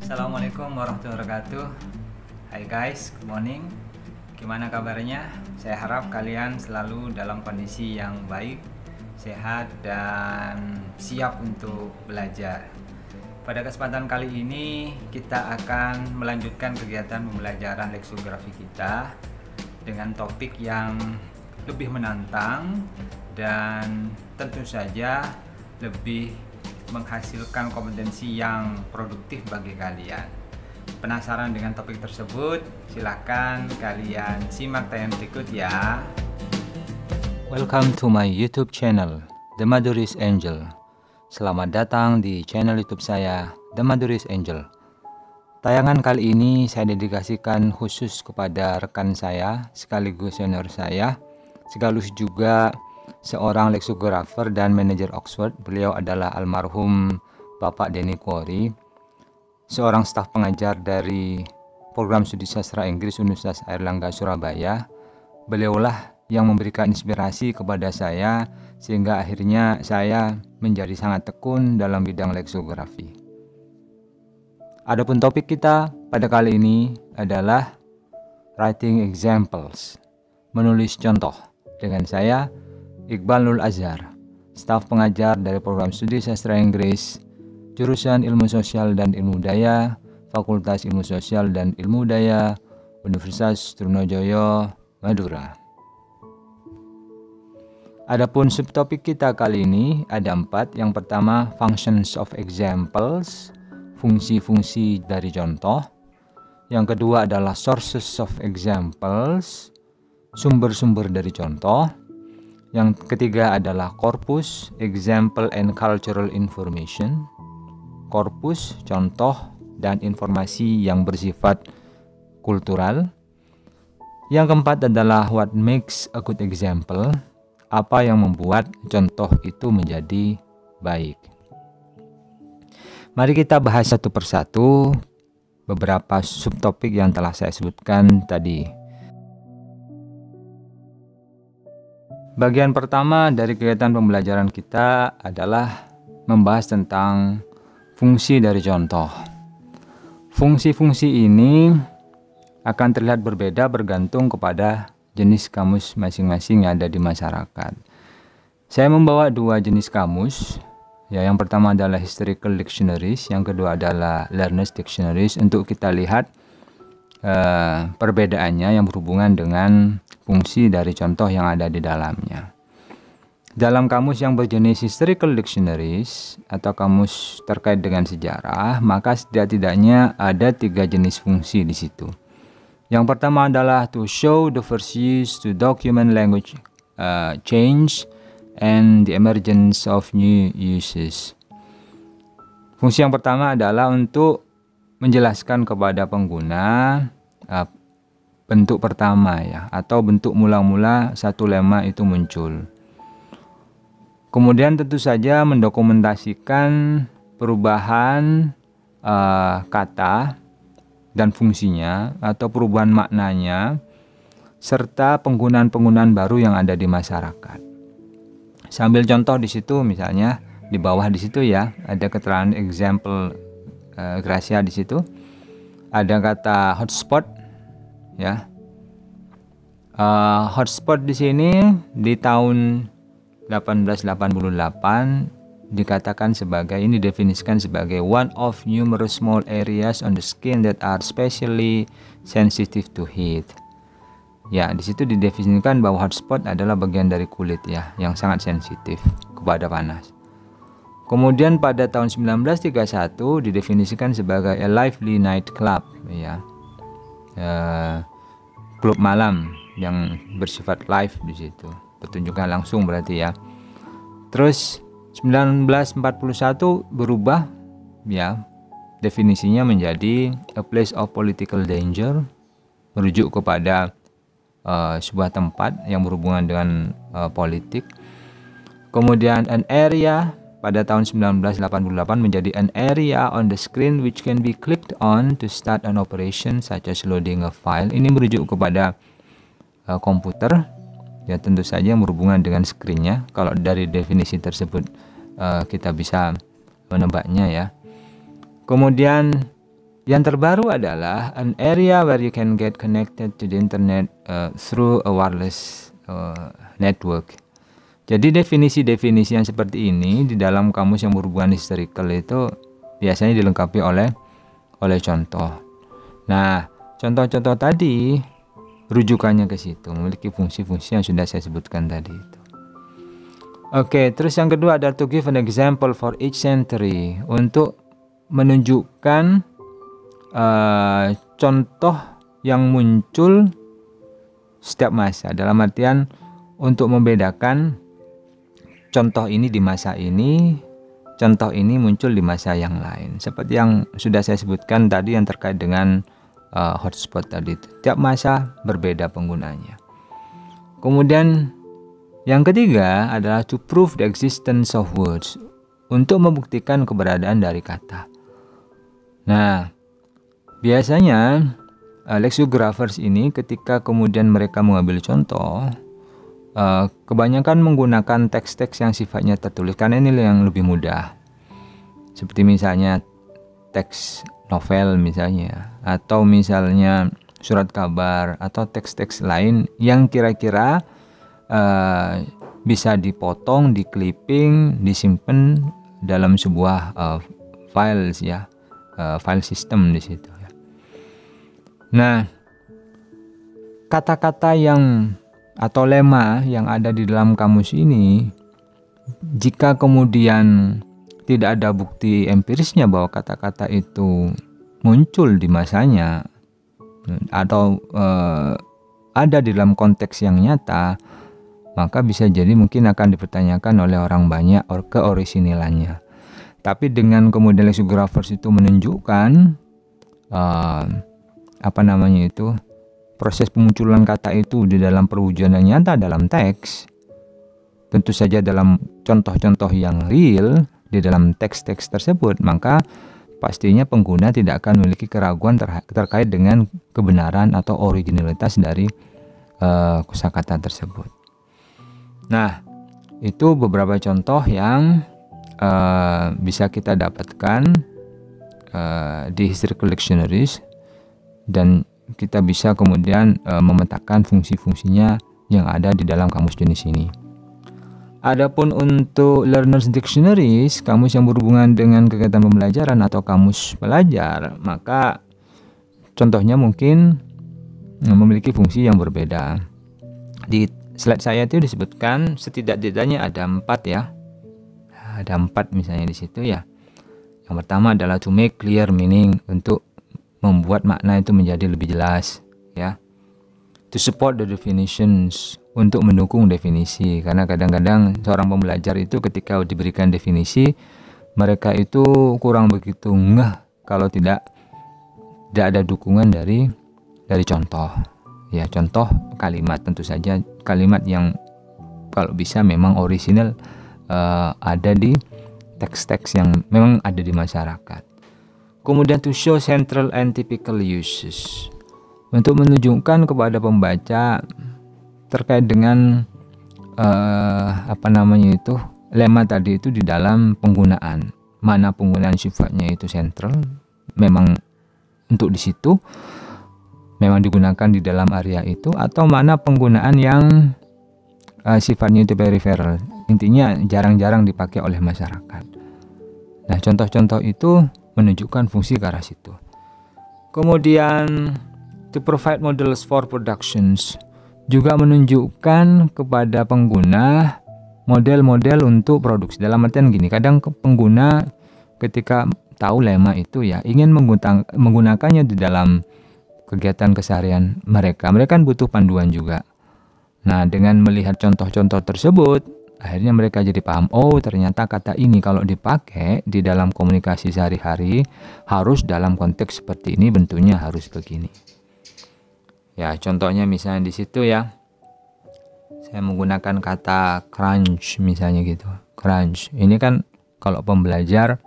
Assalamualaikum warahmatullahi wabarakatuh. Hai guys, good morning. Gimana kabarnya? Saya harap kalian selalu dalam kondisi yang baik, sehat, dan siap untuk belajar. Pada kesempatan kali ini kita akan melanjutkan kegiatan pembelajaran leksiografi kita dengan topik yang lebih menantang dan tentu saja lebih menghasilkan kompetensi yang produktif bagi kalian. Penasaran dengan topik tersebut? Silahkan kalian simak tayangan berikut ya. Welcome to my YouTube channel, The Maduris Angel. Selamat datang di channel YouTube saya, The Maduris Angel. Tayangan kali ini saya dedikasikan khusus kepada rekan saya, sekaligus senior saya, sekaligus juga seorang leksiografer dan manajer Oxford. Beliau adalah almarhum Bapak Denny Quarry, seorang staf pengajar dari program studi sastra Inggris Universitas Airlangga Surabaya. Beliaulah yang memberikan inspirasi kepada saya sehingga akhirnya saya menjadi sangat tekun dalam bidang leksiografi. Adapun topik kita pada kali ini adalah writing examples, menulis contoh, dengan saya Iqbal Nurul Azhar, staf pengajar dari program studi sastra Inggris, jurusan Ilmu Sosial dan Ilmu Budaya, Fakultas Ilmu Sosial dan Ilmu Budaya, Universitas Trunojoyo, Madura. Adapun subtopik kita kali ini ada 4. Yang pertama, functions of examples, fungsi-fungsi dari contoh. Yang kedua adalah sources of examples, sumber-sumber dari contoh. Yang ketiga adalah corpus, example and cultural information. Korpus, contoh, dan informasi yang bersifat kultural. Yang keempat adalah what makes a good example, apa yang membuat contoh itu menjadi baik. Mari kita bahas satu persatu beberapa subtopik yang telah saya sebutkan tadi. Bagian pertama dari kegiatan pembelajaran kita adalah membahas tentang fungsi dari contoh. Fungsi-fungsi ini akan terlihat berbeda bergantung kepada jenis kamus masing-masing yang ada di masyarakat. Saya membawa 2 jenis kamus. Ya, yang pertama adalah historical dictionaries, yang kedua adalah learners dictionaries, untuk kita lihat perbedaannya yang berhubungan dengan fungsi dari contoh yang ada di dalamnya. Dalam kamus yang berjenis historical dictionaries atau kamus terkait dengan sejarah, maka setidak-tidaknya ada 3 jenis fungsi di situ. Yang pertama adalah to show the first use to document language change and the emergence of new uses. Fungsi yang pertama adalah untuk menjelaskan kepada pengguna bentuk pertama ya, atau bentuk mula-mula satu lema itu muncul. Kemudian tentu saja mendokumentasikan perubahan kata dan fungsinya atau perubahan maknanya serta penggunaan-penggunaan baru yang ada di masyarakat. Sambil contoh di situ, misalnya di bawah di situ ya ada keterangan example Gracia di situ. Ada kata hotspot ya. Hotspot di sini di tahun 1888 dikatakan sebagai, ini definisikan sebagai one of numerous small areas on the skin that are specially sensitive to heat. Ya, di situ didefinisikan bahwa hotspot adalah bagian dari kulit ya yang sangat sensitif kepada panas. Kemudian pada tahun 1931 didefinisikan sebagai a lively night club ya. Klub malam yang bersifat live di situ. Pertunjukan langsung berarti ya. Terus 1941 berubah ya. Definisinya menjadi a place of political danger, merujuk kepada sebuah tempat yang berhubungan dengan politik. Kemudian an area pada tahun 1988 menjadi an area on the screen which can be clicked on to start an operation such as loading a file. Ini merujuk kepada komputer ya, tentu saja berhubungan dengan screen-nya. Kalau dari definisi tersebut kita bisa menebaknya ya. Kemudian Yang terbaru adalah an area where you can get connected to the internet through a wireless network. Jadi definisi-definisi yang seperti ini di dalam kamus yang berhubungan historical itu biasanya dilengkapi oleh contoh. Nah, contoh-contoh tadi rujukannya ke situ, memiliki fungsi-fungsi yang sudah saya sebutkan tadi itu. Oke, terus yang kedua adalah to give an example for each century, untuk menunjukkan contoh yang muncul setiap masa, dalam artian untuk membedakan contoh ini di masa ini, contoh ini muncul di masa yang lain. Seperti yang sudah saya sebutkan tadi yang terkait dengan hotspot tadi itu. Tiap masa berbeda penggunanya. Kemudian yang ketiga adalah to prove the existence of words, untuk membuktikan keberadaan dari kata. Nah, biasanya lexicographers ini ketika kemudian mereka mengambil contoh, kebanyakan menggunakan teks-teks yang sifatnya tertulis karena ini yang lebih mudah. Seperti misalnya teks novel misalnya, atau misalnya surat kabar, atau teks-teks lain yang kira-kira bisa dipotong, di-clipping, disimpan dalam sebuah files ya, file system di situ ya. Nah, kata-kata yang atau lema yang ada di dalam kamus ini, jika kemudian tidak ada bukti empirisnya bahwa kata-kata itu muncul di masanya atau ada di dalam konteks yang nyata, maka bisa jadi mungkin akan dipertanyakan oleh orang banyak keorisinalannya. Tapi dengan kemudian lexicographers itu menunjukkan proses pemunculan kata itu di dalam perwujudan nyata dalam teks, tentu saja dalam contoh-contoh yang real di dalam teks-teks tersebut, maka pastinya pengguna tidak akan memiliki keraguan terkait dengan kebenaran atau originalitas dari kosakata tersebut. Nah, itu beberapa contoh yang bisa kita dapatkan di historical dictionaries, dan kita bisa kemudian memetakan fungsi-fungsinya yang ada di dalam kamus jenis ini. Adapun untuk learners dictionaries, kamus yang berhubungan dengan kegiatan pembelajaran atau kamus pelajar, maka contohnya mungkin memiliki fungsi yang berbeda. Di slide saya itu disebutkan setidak-tidaknya ada 4 ya. Ada 4 misalnya di situ ya. Yang pertama adalah to make clear meaning, untuk membuat makna itu menjadi lebih jelas ya. To support the definitions, untuk mendukung definisi, karena kadang-kadang seorang pembelajar itu ketika diberikan definisi, mereka itu kurang begitu ngeh kalau tidak ada dukungan dari contoh ya, contoh kalimat, tentu saja kalimat yang kalau bisa memang orisinal ada di teks-teks yang memang ada di masyarakat. Kemudian to show central and typical uses, untuk menunjukkan kepada pembaca terkait dengan lema tadi itu di dalam penggunaan, mana penggunaan sifatnya itu sentral, memang untuk di situ memang digunakan di dalam area itu, atau mana penggunaan yang sifatnya itu peripheral, intinya jarang-jarang dipakai oleh masyarakat. Nah, contoh-contoh itu menunjukkan fungsi ke arah situ. Kemudian to provide models for productions, juga menunjukkan kepada pengguna model-model untuk produksi. Dalam artian gini, kadang pengguna ketika tahu lema itu ya ingin menggunakannya di dalam kegiatan keseharian mereka kan butuh panduan juga. Nah, dengan melihat contoh-contoh tersebut, akhirnya mereka jadi paham, oh ternyata kata ini kalau dipakai di dalam komunikasi sehari-hari harus dalam konteks seperti ini, bentuknya harus begini. Ya, contohnya misalnya di situ ya, saya menggunakan kata crunch misalnya gitu. Crunch, ini kan kalau pembelajar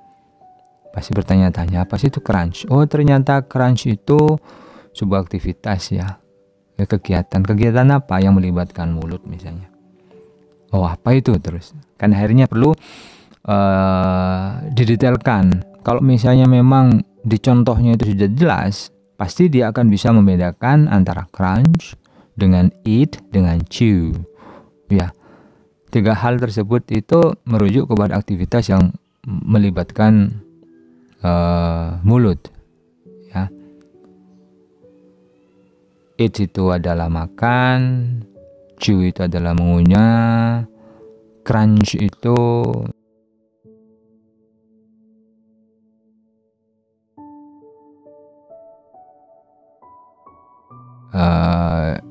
pasti bertanya-tanya, apa sih itu crunch? Oh, ternyata crunch itu sebuah aktivitas ya, kegiatan apa yang melibatkan mulut misalnya. Oh, apa itu? Terus kan akhirnya perlu didetailkan. Kalau misalnya memang di contohnya itu sudah jelas, pasti dia akan bisa membedakan antara crunch dengan eat dengan chew. Ya, tiga hal tersebut itu merujuk kepada aktivitas yang melibatkan mulut. Ya, eat itu adalah makan, chew itu adalah mengunyah, crunch itu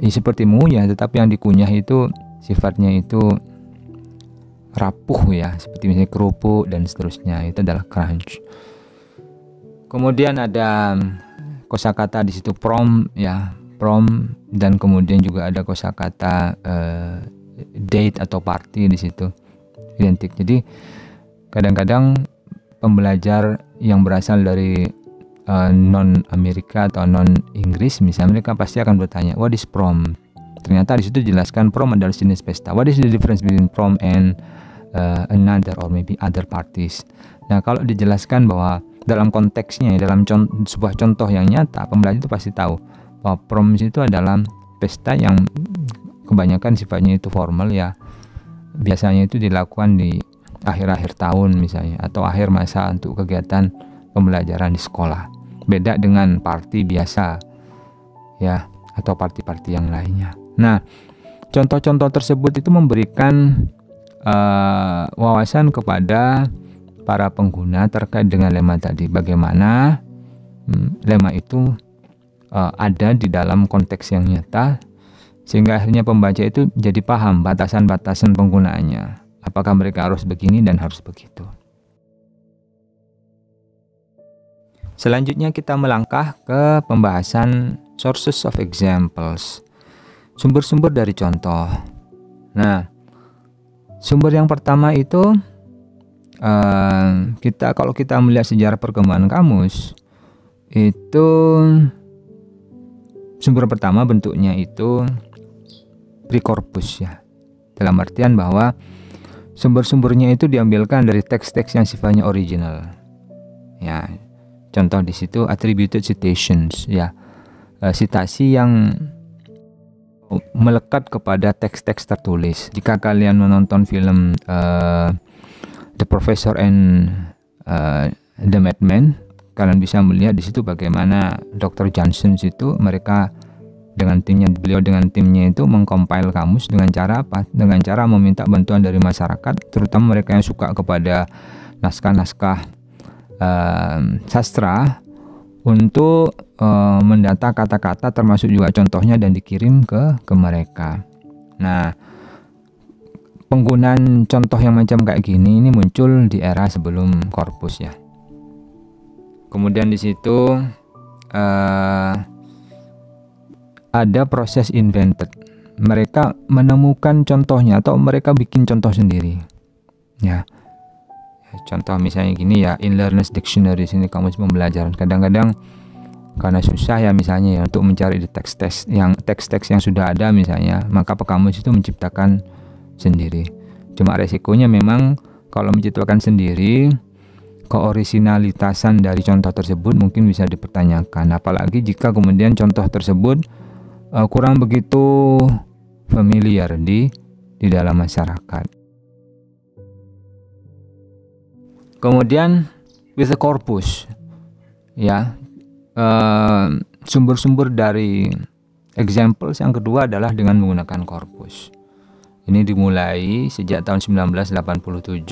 seperti mengunyah, tetapi yang dikunyah itu sifatnya itu rapuh ya, seperti misalnya kerupuk dan seterusnya, itu adalah crunch. Kemudian ada kosakata di situ prom ya, prom, dan kemudian juga ada kosakata date atau party di situ, identik. Jadi kadang-kadang pembelajar yang berasal dari non Amerika atau non Inggris misalnya, mereka pasti akan bertanya what is prom. Ternyata di situ jelaskan prom adalah jenis pesta. What is the difference between prom and another or maybe other parties. Nah, kalau dijelaskan bahwa dalam konteksnya, dalam sebuah contoh yang nyata, pembelajar itu pasti tahu bahwa prom itu adalah pesta yang kebanyakan sifatnya itu formal ya. Biasanya itu dilakukan di akhir-akhir tahun misalnya, atau akhir masa untuk kegiatan pembelajaran di sekolah. Beda dengan party biasa ya, atau party-party yang lainnya. Nah, contoh-contoh tersebut itu memberikan wawasan kepada para pengguna terkait dengan lema tadi. Bagaimana lema itu ada di dalam konteks yang nyata, sehingga akhirnya pembaca itu jadi paham batasan-batasan penggunaannya. Apakah mereka harus begini dan harus begitu. Selanjutnya kita melangkah ke pembahasan sources of examples, sumber-sumber dari contoh. Nah, sumber yang pertama itu kalau kita melihat sejarah perkembangan kamus, itu sumber pertama bentuknya itu pre-corpus ya, dalam artian bahwa sumber-sumbernya itu diambilkan dari teks-teks yang sifatnya original ya. Contoh di situ attributed citations ya, sitasi yang melekat kepada teks-teks tertulis. Jika kalian menonton film The Professor and the Madman, kalian bisa melihat di situ bagaimana Dr. Johnson itu beliau dengan timnya itu mengcompile kamus dengan cara apa? Dengan cara meminta bantuan dari masyarakat, terutama mereka yang suka kepada naskah-naskah sastra, untuk mendata kata-kata termasuk juga contohnya dan dikirim ke mereka. Nah, penggunaan contoh yang macam kayak gini ini muncul di era sebelum korpus ya. Kemudian di situ ada proses invented. Mereka menemukan contohnya atau mereka bikin contoh sendiri. Ya. Contoh misalnya gini ya, in Learner's Dictionary, sini kamus pembelajaran. Kadang-kadang karena susah ya misalnya ya untuk mencari di teks-teks yang sudah ada misalnya, maka pekamus itu menciptakan sendiri. Cuma resikonya memang kalau menciptakan sendiri, keorisinalitasan dari contoh tersebut mungkin bisa dipertanyakan, apalagi jika kemudian contoh tersebut kurang begitu familiar di dalam masyarakat. Kemudian with the corpus ya, sumber-sumber dari examples yang kedua adalah dengan menggunakan korpus. Ini dimulai sejak tahun 1987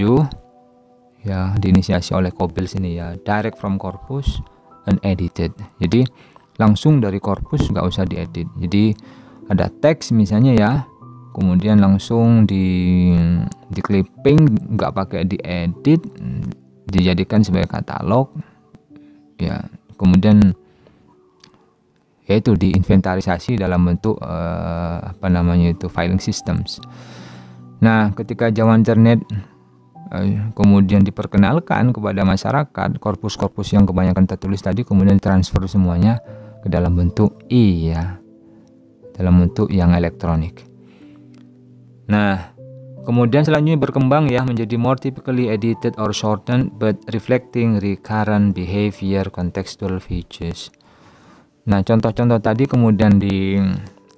ya, diinisiasi oleh Cobbles ini ya, direct from corpus unedited. Jadi langsung dari korpus, nggak usah diedit. Jadi ada teks misalnya ya, kemudian langsung di clipping, nggak pakai diedit, dijadikan sebagai katalog ya, kemudian yaitu diinventarisasi dalam bentuk filing systems. Nah, ketika zaman internet kemudian diperkenalkan kepada masyarakat, korpus-korpus yang kebanyakan tertulis tadi kemudian transfer semuanya ke dalam bentuk ya, dalam bentuk yang elektronik. Nah, Kemudian selanjutnya berkembang ya menjadi more typically edited or shortened but reflecting recurrent behavior contextual features. Nah, contoh-contoh tadi kemudian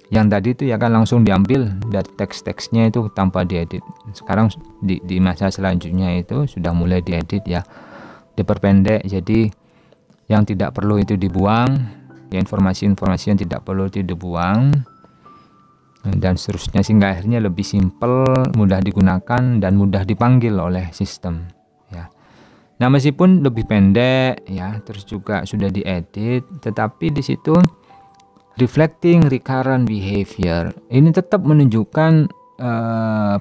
yang tadi itu ya kan langsung diambil dari teks-teksnya itu tanpa diedit. Sekarang di masa selanjutnya itu sudah mulai diedit ya, diperpendek, jadi yang tidak perlu itu dibuang, ya informasi-informasi yang tidak perlu itu dibuang, dan seterusnya, sehingga akhirnya lebih simpel, mudah digunakan dan mudah dipanggil oleh sistem ya. Nah, meskipun lebih pendek ya, terus juga sudah diedit, tetapi di situ reflecting recurrent behavior ini tetap menunjukkan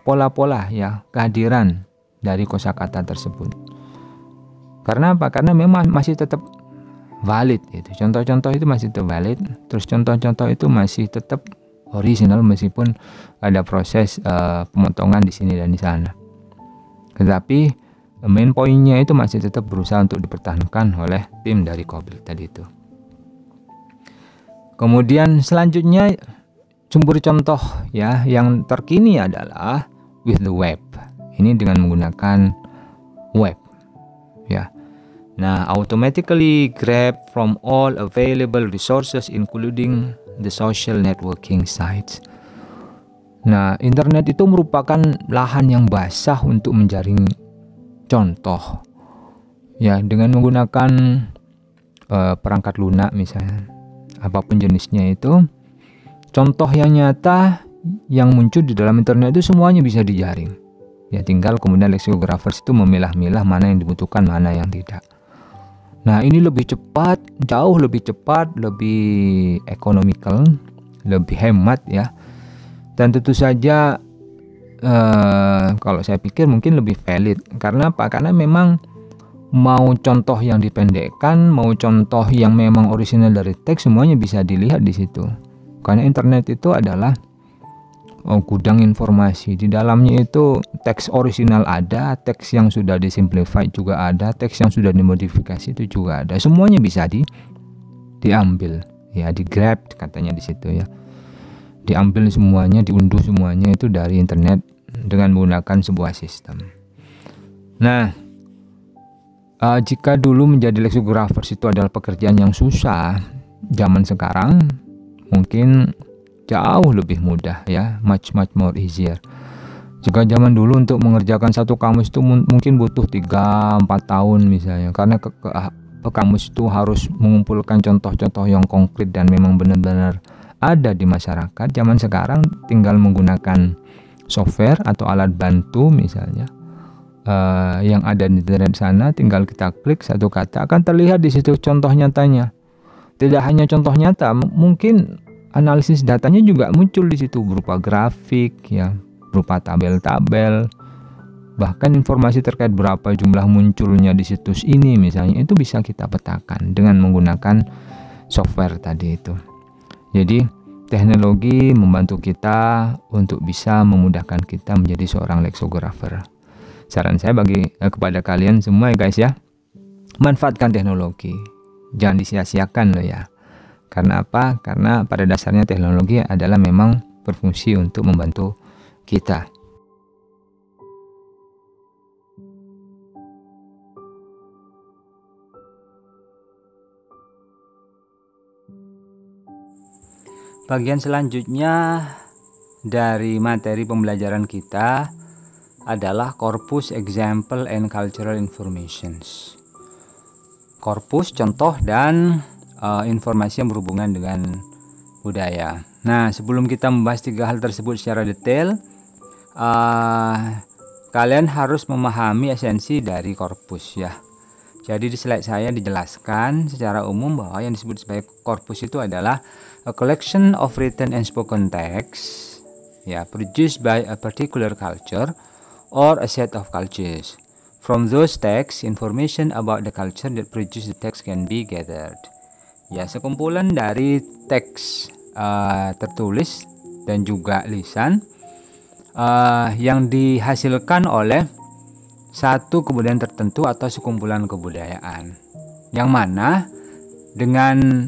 pola-pola ya, kehadiran dari kosakata tersebut. Karena apa? Karena memang masih tetap valid itu. Contoh-contoh itu masih tetap valid, terus contoh-contoh itu masih tetap original meskipun ada proses pemotongan di sini dan di sana. Tetapi main poinnya itu masih tetap berusaha untuk dipertahankan oleh tim dari Koblit tadi itu. Kemudian selanjutnya sumber contoh ya yang terkini adalah with the web. Ini dengan menggunakan web ya. Nah, automatically grab from all available resources including the social networking sites. Nah, internet itu merupakan lahan yang basah untuk menjaring contoh ya, dengan menggunakan perangkat lunak misalnya, apapun jenisnya itu, contoh yang nyata yang muncul di dalam internet itu semuanya bisa dijaring ya, tinggal kemudian lexicographer itu memilah-milah mana yang dibutuhkan, mana yang tidak. Nah, ini lebih cepat, jauh lebih cepat, lebih economical, lebih hemat ya, dan tentu saja kalau saya pikir mungkin lebih valid. Karena apa? Karena memang mau contoh yang dipendekkan, mau contoh yang memang original dari teks, semuanya bisa dilihat di situ. Karena internet itu adalah gudang informasi. Di dalamnya itu teks original ada, teks yang sudah disimplify juga ada, teks yang sudah dimodifikasi itu juga ada. Semuanya bisa diambil ya, di grab katanya di situ ya. Diambil semuanya, diunduh semuanya itu dari internet dengan menggunakan sebuah sistem. Nah, jika dulu menjadi lexicographer itu adalah pekerjaan yang susah, zaman sekarang mungkin jauh lebih mudah ya, much more easier. Jika zaman dulu untuk mengerjakan satu kamus itu mungkin butuh 3-4 tahun misalnya, karena kamus itu harus mengumpulkan contoh-contoh yang konkret dan memang benar-benar ada di masyarakat. Zaman sekarang tinggal menggunakan software atau alat bantu misalnya yang ada di internet sana, tinggal kita klik satu kata akan terlihat di situ contoh nyatanya. Tidak hanya contoh nyata, mungkin analisis datanya juga muncul di situ berupa grafik ya, berupa tabel-tabel, bahkan informasi terkait berapa jumlah munculnya di situs ini misalnya, itu bisa kita petakan dengan menggunakan software tadi itu. Jadi teknologi membantu kita untuk bisa memudahkan kita menjadi seorang lexicographer. Saran saya kepada kalian semua ya guys ya, manfaatkan teknologi, jangan disia-siakan loh ya. Karena apa? Karena pada dasarnya teknologi adalah memang berfungsi untuk membantu kita. Bagian selanjutnya dari materi pembelajaran kita adalah corpus example and cultural informations. Korpus, contoh, dan informasi yang berhubungan dengan budaya. Nah, sebelum kita membahas 3 hal tersebut secara detail, kalian harus memahami esensi dari korpus ya. Jadi di slide saya dijelaskan secara umum bahwa yang disebut sebagai korpus itu adalah a collection of written and spoken text ya, produced by a particular culture or a set of cultures. From those texts, information about the culture that produce the text can be gathered. Ya, sekumpulan dari teks tertulis dan juga lisan yang dihasilkan oleh satu kebudayaan tertentu atau sekumpulan kebudayaan, yang mana dengan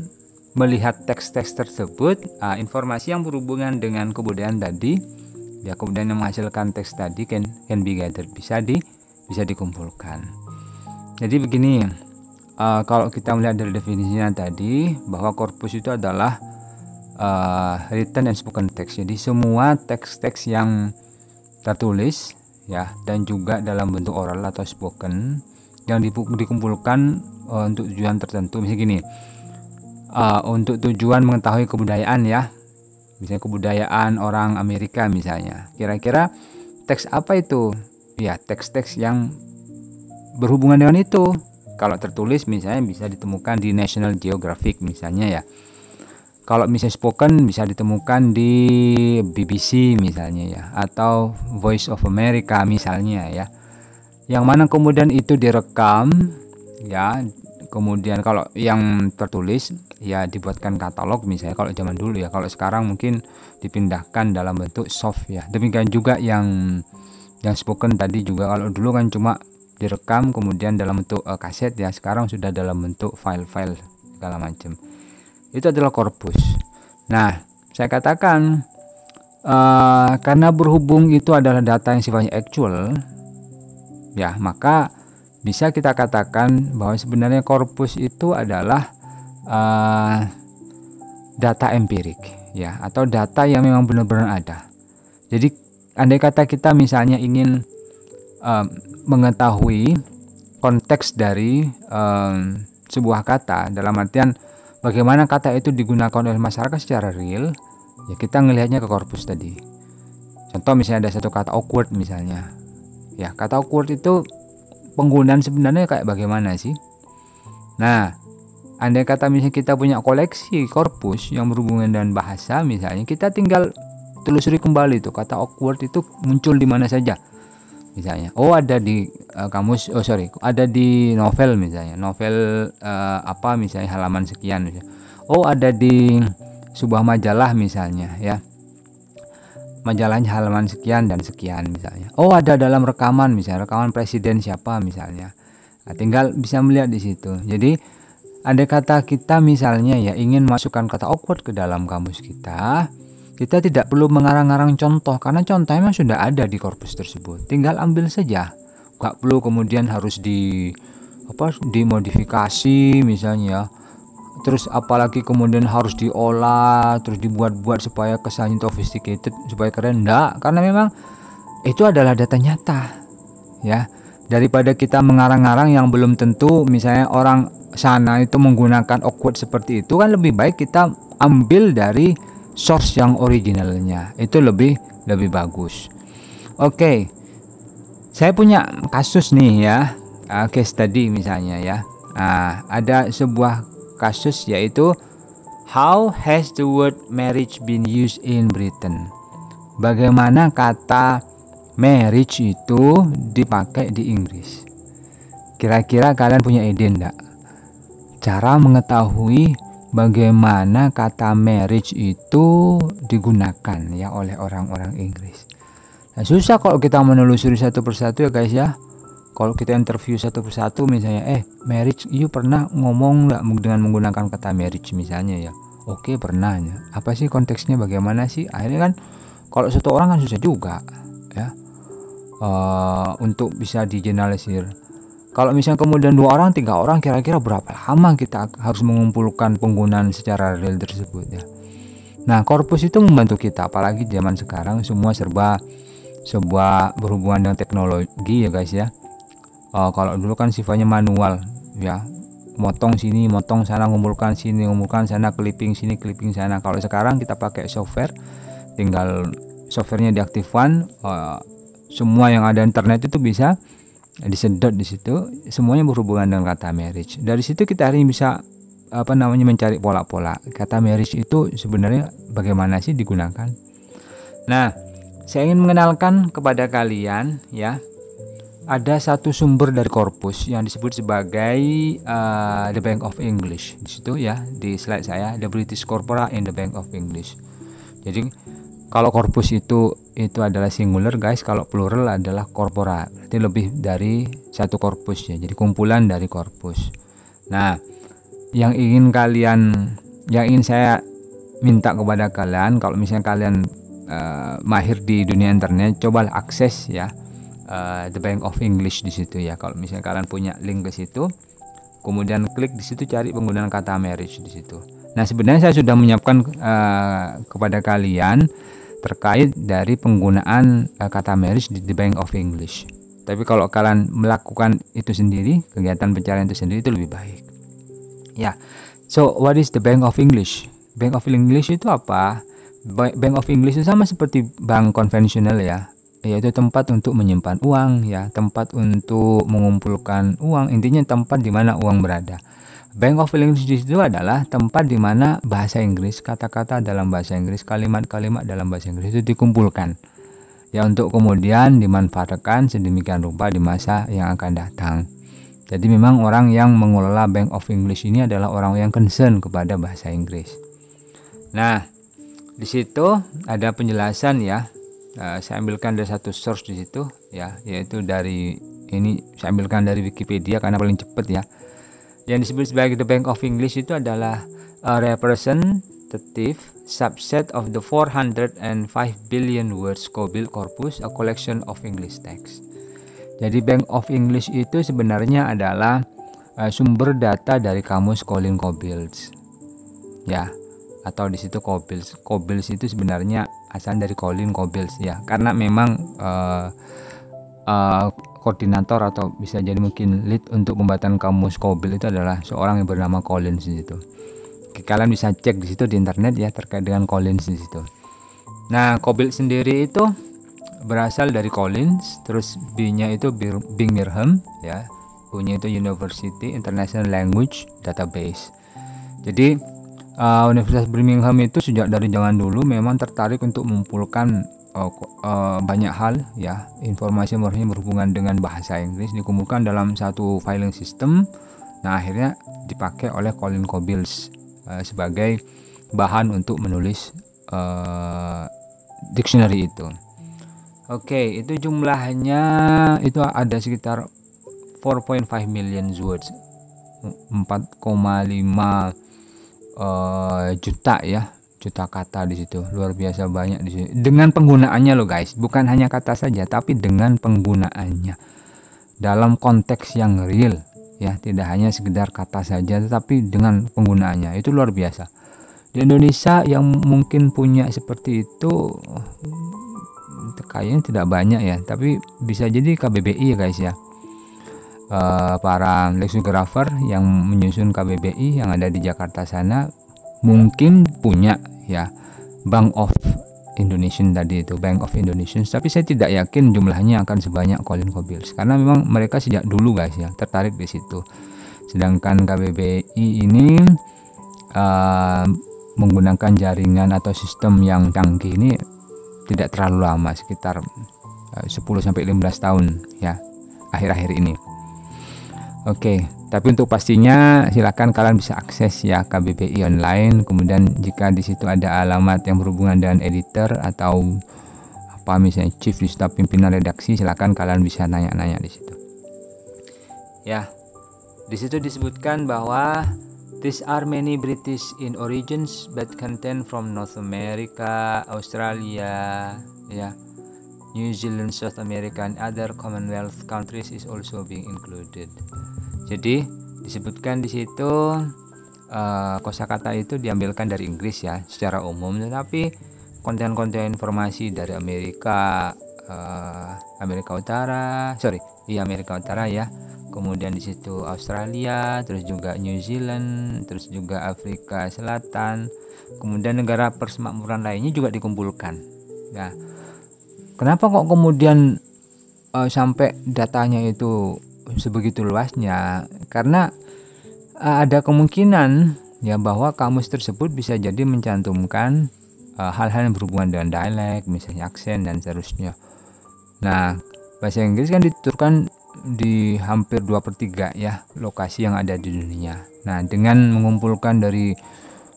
melihat teks-teks tersebut, informasi yang berhubungan dengan kebudayaan tadi ya, kemudian yang menghasilkan teks tadi can be gathered, bisa dikumpulkan. Jadi begini, kalau kita melihat dari definisinya tadi, bahwa korpus itu adalah written and spoken text. Jadi semua teks-teks yang tertulis ya, dan juga dalam bentuk oral atau spoken yang dikumpulkan untuk tujuan tertentu. Misalnya gini, untuk tujuan mengetahui kebudayaan ya, misalnya kebudayaan orang Amerika misalnya, kira-kira teks apa itu? Ya, teks-teks yang berhubungan dengan itu. Kalau tertulis misalnya bisa ditemukan di National Geographic misalnya ya. Kalau misalnya spoken bisa ditemukan di BBC misalnya ya, atau Voice of America misalnya ya. Yang mana kemudian itu direkam ya. Kemudian kalau yang tertulis ya dibuatkan katalog misalnya kalau zaman dulu ya. Kalau sekarang mungkin dipindahkan dalam bentuk soft ya. Demikian juga yang spoken tadi juga. Kalau dulu kan cuma direkam kemudian dalam bentuk kaset ya. Sekarang sudah dalam bentuk file-file segala macam. Itu adalah korpus. Nah, saya katakan karena berhubung itu adalah data yang sifatnya actual ya, maka bisa kita katakan bahwa sebenarnya korpus itu adalah data empirik ya, atau data yang memang benar-benar ada. Jadi andai kata kita misalnya ingin mengetahui konteks dari sebuah kata, dalam artian bagaimana kata itu digunakan oleh masyarakat secara real, ya kita ngelihatnya ke korpus tadi. Contoh misalnya ada satu kata awkward misalnya. Ya, kata awkward itu penggunaan sebenarnya kayak bagaimana sih? Nah, andai kata misalnya kita punya koleksi korpus yang berhubungan dengan bahasa misalnya, kita tinggal telusuri kembali tuh kata awkward itu muncul di mana saja. Misalnya, ada di kamus, ada di novel misalnya, novel apa misalnya halaman sekian misalnya. Ada di sebuah majalah misalnya ya, majalahnya halaman sekian dan sekian misalnya. Ada dalam rekaman misalnya, rekaman presiden siapa misalnya. Nah, tinggal bisa melihat di situ. Jadi andai kata kita misalnya ya ingin masukkan kata awkward ke dalam kamus kita tidak perlu mengarang-arang contoh, karena contohnya memang sudah ada di korpus tersebut. Tinggal ambil saja, nggak perlu kemudian harus dimodifikasi misalnya. Terus apalagi kemudian harus diolah, terus dibuat-buat supaya kesannya sophisticated, supaya keren. Enggak, karena memang itu adalah data nyata ya. Daripada kita mengarang-arang yang belum tentu, misalnya orang sana itu menggunakan awkward seperti itu, kan lebih baik kita ambil dari source yang originalnya, itu lebih bagus. Oke, saya punya kasus nih ya, case study misalnya ya. Ada sebuah kasus yaitu how has the word marriage been used in Britain? Bagaimana kata marriage itu dipakai di Inggris? Kira-kira kalian punya ide enggak? Cara mengetahui bagaimana kata marriage itu digunakan ya oleh orang-orang Inggris. Nah, susah kalau kita menelusuri satu persatu ya guys ya. Kalau kita interview satu persatu misalnya, marriage, you pernah ngomong nggak dengan menggunakan kata marriage misalnya ya? Oke, pernah ya. Apa sih konteksnya, bagaimana sih? Akhirnya kan kalau satu orang kan susah juga ya untuk bisa digeneralisir. Kalau misalnya kemudian 2 orang, 3 orang, kira-kira berapa lama kita harus mengumpulkan penggunaan secara real tersebut ya. Nah, korpus itu membantu kita, apalagi zaman sekarang semua serba berhubungan dengan teknologi ya guys ya. Kalau dulu kan sifatnya manual ya, motong sini, motong sana, ngumpulkan sini, ngumpulkan sana, clipping sini, clipping sana. Kalau sekarang kita pakai software, tinggal softwarenya diaktifkan, semua yang ada internet itu bisa disedot di situ, semuanya berhubungan dengan kata marriage. Dari situ kita hari ini bisa mencari pola-pola kata marriage itu sebenarnya bagaimana sih digunakan. Nah, saya ingin mengenalkan kepada kalian ya, ada satu sumber dari korpus yang disebut sebagai The Bank of English. Di situ ya, di slide saya, The British Corpora in the Bank of English. Jadi kalau korpus itu adalah singular guys, kalau plural adalah corpora. Berarti lebih dari satu korpus ya. Jadi kumpulan dari korpus. Nah, yang ingin saya minta kepada kalian, kalau misalnya kalian mahir di dunia internet, cobalah akses ya The Bank of English di situ ya. Kalau misalnya kalian punya link ke situ, kemudian klik di situ, cari penggunaan kata marriage di situ. Nah, sebenarnya saya sudah menyiapkan kepada kalian terkait dari penggunaan kata marriage di The Bank of English. Tapi kalau kalian melakukan itu sendiri, kegiatan pencarian itu sendiri, itu lebih baik. Ya, so what is the Bank of English? Bank of English itu apa? Bank of English itu sama seperti bank konvensional ya, yaitu tempat untuk menyimpan uang ya, tempat untuk mengumpulkan uang, intinya tempat di mana uang berada. Bank of English itu adalah tempat di mana bahasa Inggris, kata-kata dalam bahasa Inggris, kalimat-kalimat dalam bahasa Inggris itu dikumpulkan ya, untuk kemudian dimanfaatkan sedemikian rupa di masa yang akan datang. Jadi memang orang yang mengelola Bank of English ini adalah orang yang concern kepada bahasa Inggris. Nah, di situ ada penjelasan ya. Saya ambilkan dari satu source di situ ya, yaitu dari ini saya ambilkan dari Wikipedia karena paling cepat ya. Yang disebut sebagai The Bank of English itu adalah a representative subset of the 405 billion words Cobalt corpus, a collection of English text. Jadi Bank of English itu sebenarnya adalah sumber data dari kamus Colin Cobalt ya, atau di situ Cobalt. Cobalt itu sebenarnya asal dari Colin Cobalt ya, karena memang koordinator atau bisa jadi mungkin lead untuk pembuatan kamus Cobalt itu adalah seorang yang bernama Collins di situ. Kalian bisa cek di situ di internet ya terkait dengan Collins di situ. Nah, Cobalt sendiri itu berasal dari Collins, terus B-nya itu Birmingham ya, U-nya itu University International Language Database. Jadi Universitas Birmingham itu sejak dari zaman dulu memang tertarik untuk mengumpulkan banyak hal ya, informasi berhubungan dengan bahasa Inggris dikumpulkan dalam satu filing system. Nah, akhirnya dipakai oleh Colin Cobalt sebagai bahan untuk menulis dictionary itu. Oke, itu jumlahnya itu ada sekitar 4.5 million words, 4,5 juta ya, juta kata di situ. Luar biasa banyak di situ. Dengan penggunaannya loh guys, bukan hanya kata saja, tapi dengan penggunaannya dalam konteks yang real ya, tidak hanya sekedar kata saja, tetapi dengan penggunaannya itu luar biasa. Di Indonesia yang mungkin punya seperti itu kayaknya tidak banyak ya, tapi bisa jadi KBBI ya guys ya. Para lexicografer yang menyusun KBBI yang ada di Jakarta sana mungkin punya ya Bank of Indonesian tadi itu, Bank of Indonesian, tapi saya tidak yakin jumlahnya akan sebanyak Colin Cobalt karena memang mereka sejak dulu guys ya tertarik di situ. Sedangkan KBBI ini menggunakan jaringan atau sistem yang canggih ini tidak terlalu lama, sekitar 10-15 tahun ya akhir-akhir ini. Oke, tapi untuk pastinya silakan kalian bisa akses ya KBBI online. Kemudian jika di situ ada alamat yang berhubungan dengan editor atau apa misalnya chief di staf pimpinan redaksi, silakan kalian bisa nanya-nanya di situ. Ya, di situ disebutkan bahwa these are many British in origins but contain from North America, Australia, ya, New Zealand, South America, and other Commonwealth countries is also being included. Jadi disebutkan di situ kosakata itu diambilkan dari Inggris ya secara umum, tetapi konten-konten informasi dari Amerika, Amerika Utara ya. Kemudian di situ Australia, terus juga New Zealand, terus juga Afrika Selatan, kemudian negara persemakmuran lainnya juga dikumpulkan. Nah, kenapa kok kemudian sampai datanya itu sebegitu luasnya? Karena ada kemungkinan ya bahwa kamus tersebut bisa jadi mencantumkan hal-hal yang berhubungan dengan dialek, misalnya aksen dan seterusnya. Nah, bahasa Inggris kan dituturkan di hampir 2/3 ya lokasi yang ada di dunia. Nah, dengan mengumpulkan dari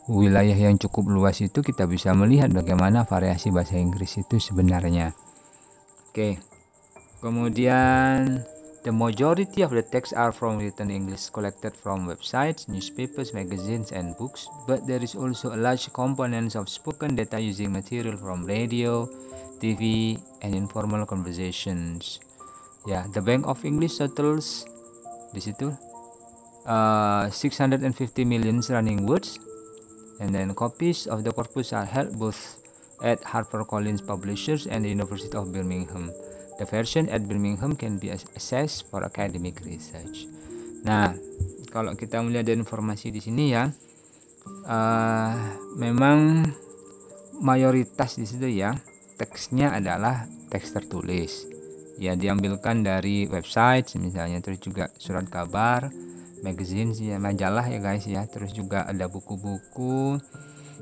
wilayah yang cukup luas itu, kita bisa melihat bagaimana variasi bahasa Inggris itu sebenarnya. Oke, kemudian The majority of the texts are from written English collected from websites, newspapers, magazines, and books, but there is also a large component of spoken data using material from radio, TV, and informal conversations. Ya, the Bank of English totals di situ 650 million running words, and then copies of the corpus are held both at HarperCollins Publishers and the University of Birmingham. The version at Birmingham can be accessed for academic research. Nah, kalau kita melihat informasi di sini ya, memang mayoritas di situ ya teksnya adalah teks tertulis. Ya, diambilkan dari website misalnya, terus juga surat kabar, magazine ya, majalah ya guys ya, terus juga ada buku-buku.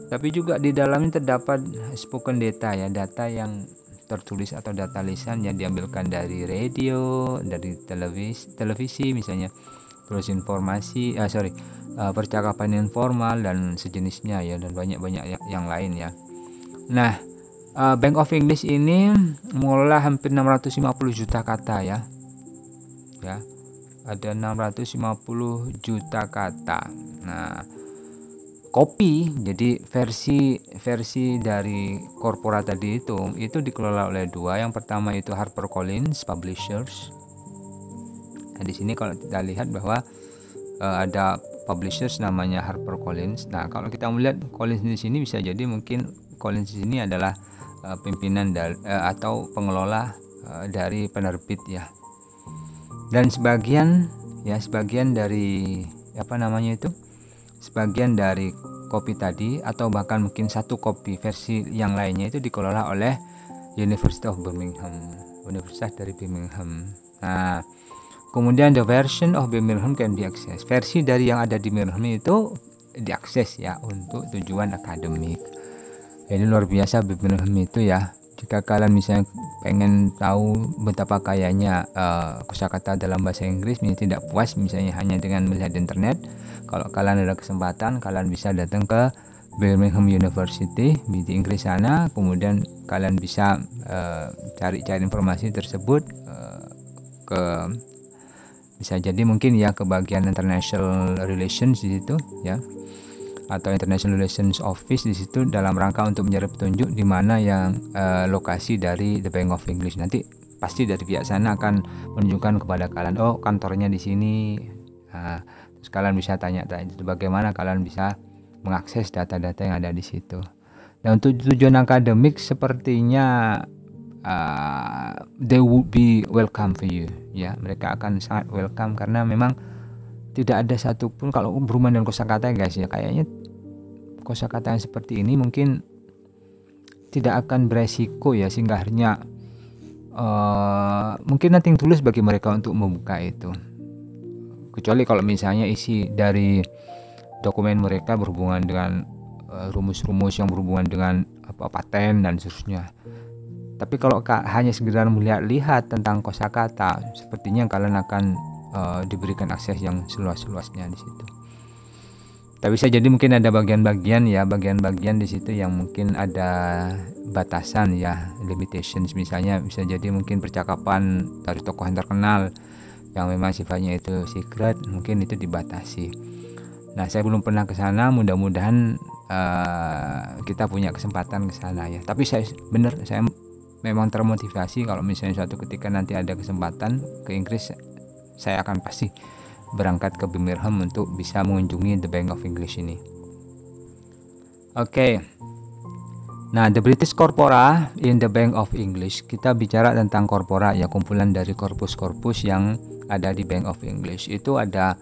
Tapi juga di dalamnya terdapat spoken data ya, data yang tertulis atau data lisan yang diambilkan dari radio, dari televisi misalnya, terus informasi percakapan informal dan sejenisnya ya, dan banyak yang lain ya. Nah, Bank of English ini mengelola hampir 650 juta kata ya. Ya. Ada 650 juta kata. Nah, kopi, jadi versi dari korporat tadi itu dikelola oleh dua. Yang pertama itu HarperCollins Publishers. Nah, di sini kalau kita lihat bahwa ada publishers namanya HarperCollins. Nah, kalau kita melihat Collins di sini, bisa jadi mungkin Collins di sini adalah pimpinan atau pengelola dari penerbit ya. Dan sebagian dari sebagian dari kopi tadi, atau bahkan mungkin satu kopi versi yang lainnya itu dikelola oleh University of Birmingham, Universitas dari Birmingham. Nah, kemudian the version of Birmingham can be accessed. Versi dari yang ada di Birmingham itu diakses ya untuk tujuan akademik. Ini luar biasa Birmingham itu ya. Jika kalian misalnya pengen tahu betapa kayanya kosakata dalam bahasa Inggris, misalnya tidak puas misalnya hanya dengan melihat internet, kalau kalian ada kesempatan, kalian bisa datang ke Birmingham University di Inggris sana, kemudian kalian bisa cari-cari informasi tersebut bisa jadi mungkin ya ke bagian International Relations di situ ya, atau International Relations Office di situ, dalam rangka untuk mencari petunjuk di mana yang lokasi dari The Bank of English. Nanti pasti dari pihak sana akan menunjukkan kepada kalian, oh kantornya di sini. Nah, terus kalian bisa tanya-tanya bagaimana kalian bisa mengakses data-data yang ada di situ. Dan untuk tujuan akademik sepertinya they would be welcome for you ya. Mereka akan sangat welcome karena memang tidak ada satupun, kalau berhubungan dengan kosakata guys ya, kayaknya kosakata yang seperti ini mungkin tidak akan beresiko ya, sehingga akhirnya mungkin nothing tulus bagi mereka untuk membuka itu, kecuali kalau misalnya isi dari dokumen mereka berhubungan dengan rumus-rumus yang berhubungan dengan paten dan seterusnya. Tapi kalau hanya sekedar melihat tentang kosakata, sepertinya kalian akan diberikan akses yang seluas-luasnya di situ. Tapi bisa jadi mungkin ada bagian-bagian di situ yang mungkin ada batasan ya, limitations. Misalnya bisa jadi mungkin percakapan dari tokoh yang terkenal yang memang sifatnya itu secret, mungkin itu dibatasi. Nah, saya belum pernah ke sana, mudah-mudahan kita punya kesempatan ke sana ya. Tapi saya memang termotivasi kalau misalnya suatu ketika nanti ada kesempatan ke Inggris, saya akan pasti berangkat ke Birmingham untuk bisa mengunjungi The Bank of English ini. Oke. Nah, the British Corpora in The Bank of English. Kita bicara tentang korpora ya, kumpulan dari korpus-korpus yang ada di Bank of English. Itu ada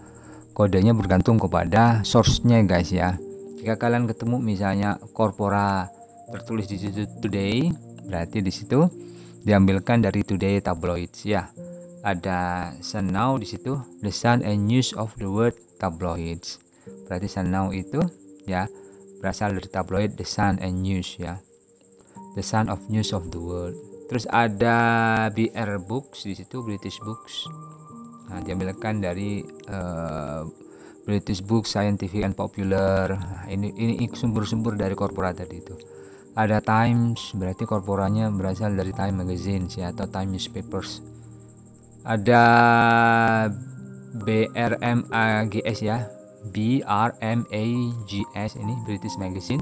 kodenya bergantung kepada source-nya guys ya. Jika kalian ketemu misalnya korpora tertulis di situ Today, berarti di situ diambilkan dari Today tabloids ya. Ada Sun Now di situ, The Sun and News of the World tabloids. Berarti Sun Now itu ya berasal dari tabloid The Sun and News ya. The Sun of News of the World. Terus ada BR Books di situ, British Books. Nah, diambilkan dari British Books, Scientific and Popular. Nah, ini sumber-sumber dari korporat tadi itu. Ada Times, berarti korporanya berasal dari Time Magazine ya, atau Time Newspapers. Ada BRMAGS ya, BRMAGS ini British Magazine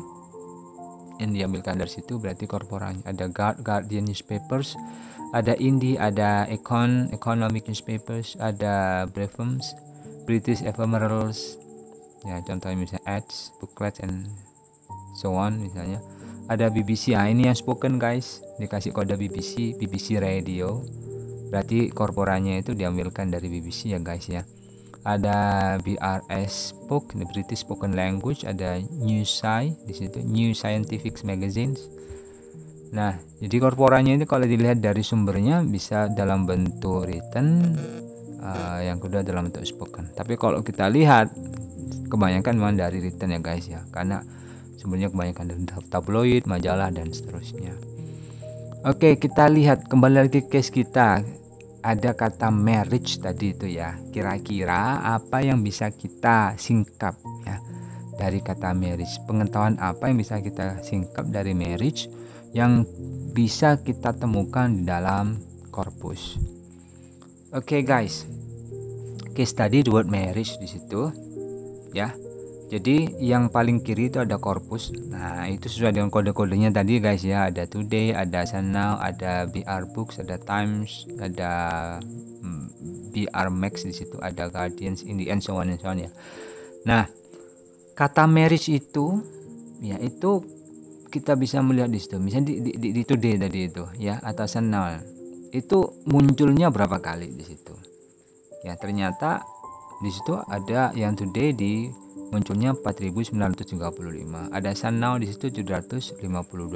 yang diambilkan dari situ, berarti korporanya. Ada Guardian Newspapers, ada Indie, ada Economic Newspapers, ada Brevums, British Ephemerals ya, contohnya misalnya ads, booklets and so on misalnya. Ada BBC, ini yang spoken guys, dikasih kode BBC Radio, berarti korporanya itu diambilkan dari BBC ya guys ya. Ada BRS Book, the British Spoken Language, ada Newsci di situ, New Scientific Magazines. Nah, jadi korporanya ini kalau dilihat dari sumbernya bisa dalam bentuk written, yang kedua dalam bentuk spoken. Tapi kalau kita lihat kebanyakan memang dari written ya guys ya, karena sumbernya kebanyakan dari tabloid, majalah dan seterusnya. Oke, kita lihat kembali lagi ke case kita. Ada kata marriage tadi itu ya, kira-kira apa yang bisa kita singkap ya dari kata marriage? Pengetahuan apa yang bisa kita singkap dari marriage yang bisa kita temukan di dalam korpus? Oke guys, case tadi the word marriage di situ ya. Jadi yang paling kiri itu ada korpus. Nah, itu sesuai dengan kode-kodenya tadi guys ya. Ada Today, ada Sun Now, ada BR Books, ada Times, ada BR Max di situ, ada Guardians, Indie and so on ya. Nah, kata marriage itu ya, itu kita bisa melihat di situ. Misalnya di Today tadi itu ya, atau Sun Now. Itu munculnya berapa kali di situ. Ya, ternyata di situ ada yang Today munculnya 4935, ada Sun Now di situ 752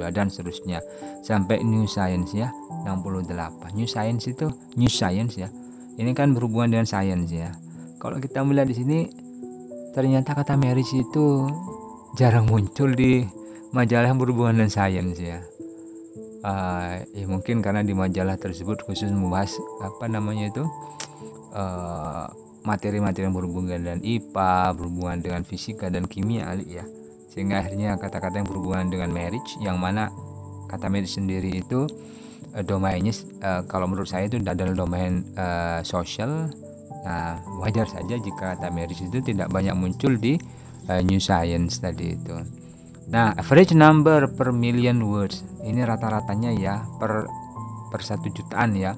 dan seterusnya sampai New Science ya 68. New Science itu New Science ya. Ini kan berhubungan dengan science ya. Kalau kita melihat di sini ternyata kata marriage itu jarang muncul di majalah yang berhubungan dengan science ya. Ya mungkin karena di majalah tersebut khusus membahas materi-materi yang berhubungan dengan IPA, berhubungan dengan fisika dan kimia ya, sehingga akhirnya kata-kata yang berhubungan dengan marriage, yang mana kata marriage sendiri itu domainnya kalau menurut saya itu adalah domain sosial. Nah, wajar saja jika kata marriage itu tidak banyak muncul di New Science tadi itu. Nah, average number per million words, ini rata-ratanya ya per 1 jutaan ya.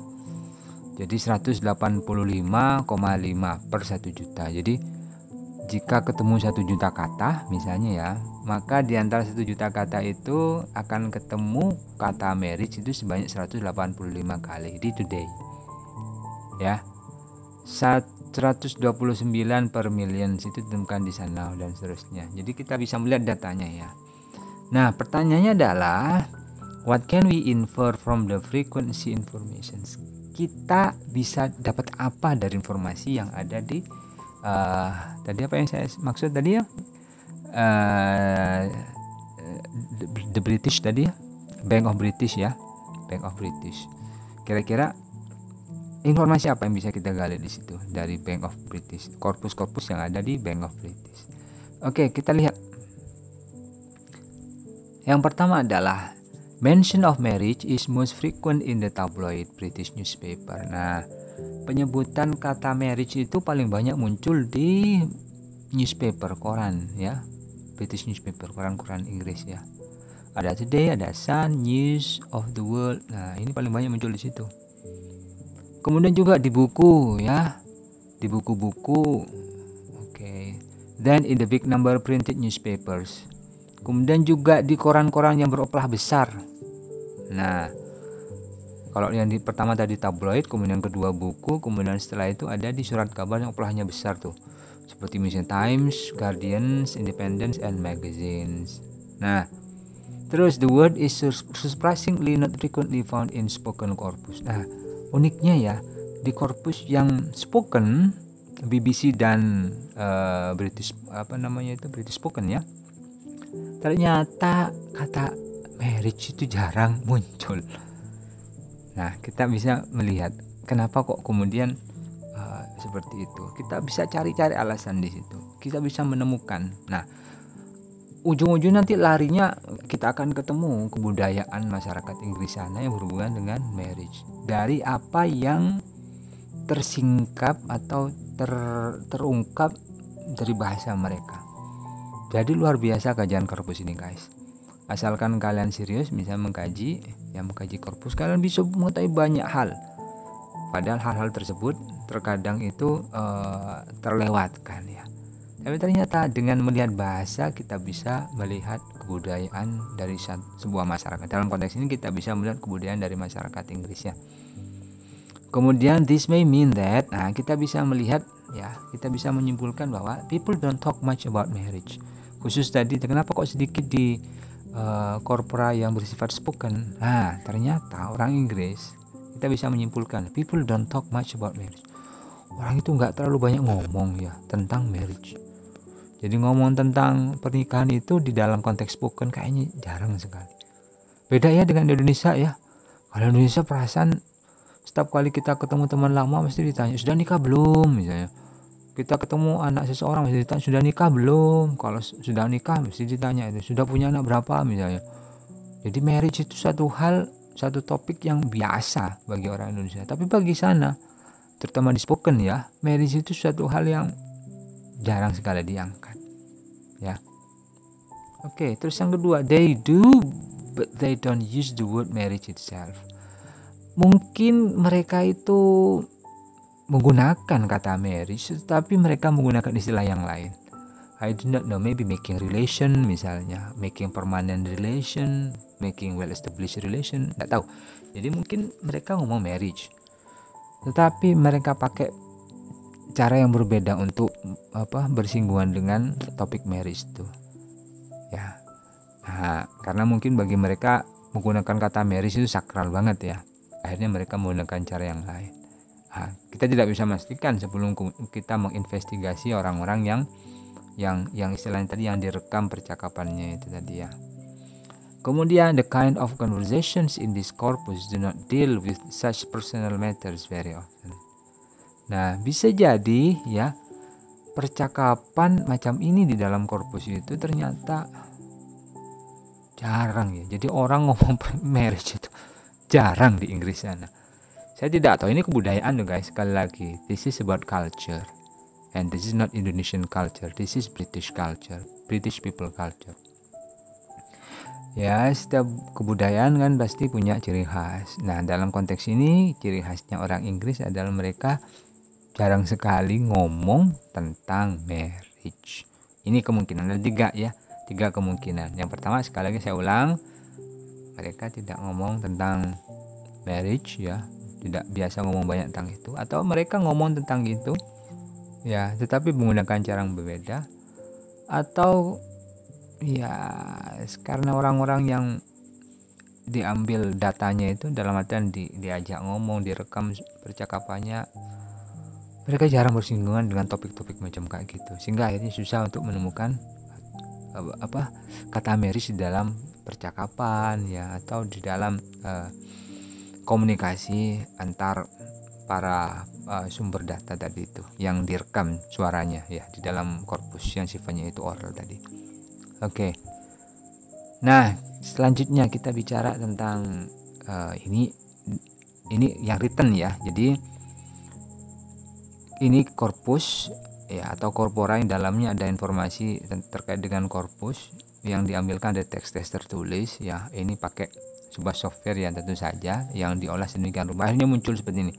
Jadi 185,5 per 1 juta. Jadi jika ketemu 1 juta kata misalnya ya, maka di antara 1 juta kata itu akan ketemu kata marriage itu sebanyak 185 kali di Today ya. 129 per million itu ditemukan di sana dan seterusnya. Jadi kita bisa melihat datanya ya. Nah, pertanyaannya adalah what can we infer from the frequency information? Kita bisa dapat apa dari informasi yang ada di tadi apa yang saya maksud tadi ya, the British tadi ya, Bank of British ya, Bank of British. Kira-kira informasi apa yang bisa kita gali di situ dari Bank of British, korpus-korpus yang ada di Bank of British? Oke, kita lihat. Yang pertama adalah mention of marriage is most frequent in the tabloid British newspaper. Nah, penyebutan kata marriage itu paling banyak muncul di newspaper, koran ya, British newspaper, koran-koran Inggris ya. Ada Today, ada Sun, News of the World. Nah, ini paling banyak muncul di situ. Kemudian juga di buku ya, di buku-buku. Oke. Then in the big number printed newspapers. Kemudian juga di koran-koran yang beroplah besar. Nah, kalau yang di pertama tadi tabloid, kemudian kedua buku, kemudian setelah itu ada di surat kabar yang oplahnya besar tuh, seperti misalnya Times, Guardians, Independence, and Magazines. Nah, terus the word is surprisingly not frequently found in spoken corpus. Nah, uniknya ya, di korpus yang spoken, BBC dan British British spoken ya, ternyata kata marriage itu jarang muncul. Nah, kita bisa melihat kenapa kok kemudian seperti itu. Kita bisa cari-cari alasan di situ. Kita bisa menemukan. Nah, ujung-ujung nanti larinya kita akan ketemu kebudayaan masyarakat Inggris sana yang berhubungan dengan marriage. Dari apa yang tersingkap atau terungkap dari bahasa mereka. Jadi luar biasa kajian korpus ini guys. Asalkan kalian serius bisa mengkaji korpus, kalian bisa mengetahui banyak hal. Padahal hal-hal tersebut terkadang itu terlewatkan ya. Tapi ternyata dengan melihat bahasa kita bisa melihat kebudayaan dari sebuah masyarakat. Dalam konteks ini kita bisa melihat kebudayaan dari masyarakat Inggris ya. Kemudian this may mean that, kita bisa melihat ya, kita bisa menyimpulkan bahwa people don't talk much about marriage. Khusus tadi kenapa kok sedikit di korpora yang bersifat spoken. Ternyata orang Inggris kita bisa menyimpulkan people don't talk much about marriage. Orang itu nggak terlalu banyak ngomong ya tentang marriage. Jadi ngomong tentang pernikahan itu di dalam konteks spoken kayaknya jarang sekali. Beda ya dengan Indonesia ya. Kalau Indonesia perasaan setiap kali kita ketemu teman lama mesti ditanya sudah nikah belum misalnya. Kita ketemu anak seseorang mesti ditanya sudah nikah belum. Kalau sudah nikah mesti ditanya itu sudah punya anak berapa misalnya. Jadi marriage itu satu topik yang biasa bagi orang Indonesia. Tapi bagi sana, terutama di spoken ya, marriage itu suatu hal yang jarang sekali diangkat ya. Oke, terus yang kedua, they do but they don't use the word marriage itself. Mungkin mereka itu menggunakan kata marriage tetapi mereka menggunakan istilah yang lain. I do not know, maybe making relation misalnya, making permanent relation, making well established relation, enggak tahu. Jadi mungkin mereka ngomong marriage tetapi mereka pakai cara yang berbeda untuk bersinggungan dengan topik marriage itu ya. Karena mungkin bagi mereka menggunakan kata marriage itu sakral banget ya, akhirnya mereka menggunakan cara yang lain. Kita tidak bisa memastikan sebelum kita menginvestigasi orang-orang yang istilahnya tadi yang direkam percakapannya itu tadi ya. Kemudian the kind of conversations in this corpus do not deal with such personal matters very often. Nah, bisa jadi ya percakapan macam ini di dalam korpus itu ternyata jarang ya. Jadi orang ngomong marriage itu jarang di Inggris sana. Saya tidak tahu, ini kebudayaan loh guys. Sekali lagi, this is about culture and this is not Indonesian culture, this is British culture, British people culture. Ya, setiap kebudayaan kan pasti punya ciri khas. Nah, dalam konteks ini ciri khasnya orang Inggris adalah mereka jarang sekali ngomong tentang marriage. Ini kemungkinan ada tiga kemungkinan. Yang pertama, sekali lagi saya ulang, mereka tidak ngomong tentang marriage ya, tidak biasa ngomong banyak tentang itu, atau mereka ngomong tentang itu ya tetapi menggunakan cara yang berbeda, atau ya karena orang-orang yang diambil datanya itu dalam artian diajak ngomong, direkam percakapannya, mereka jarang bersinggungan dengan topik-topik macam kayak gitu, sehingga akhirnya susah untuk menemukan kata marriage di dalam percakapan ya, atau di dalam komunikasi antar para sumber data tadi itu yang direkam suaranya ya di dalam korpus yang sifatnya itu oral tadi. Oke. Nah, selanjutnya kita bicara tentang ini yang written ya. Jadi ini korpus ya, atau korpora yang dalamnya ada informasi terkait dengan korpus yang diambilkan dari teks-teks tertulis ya. Ini pakai sebuah software yang tentu saja yang diolah sedemikian rupa, akhirnya muncul seperti ini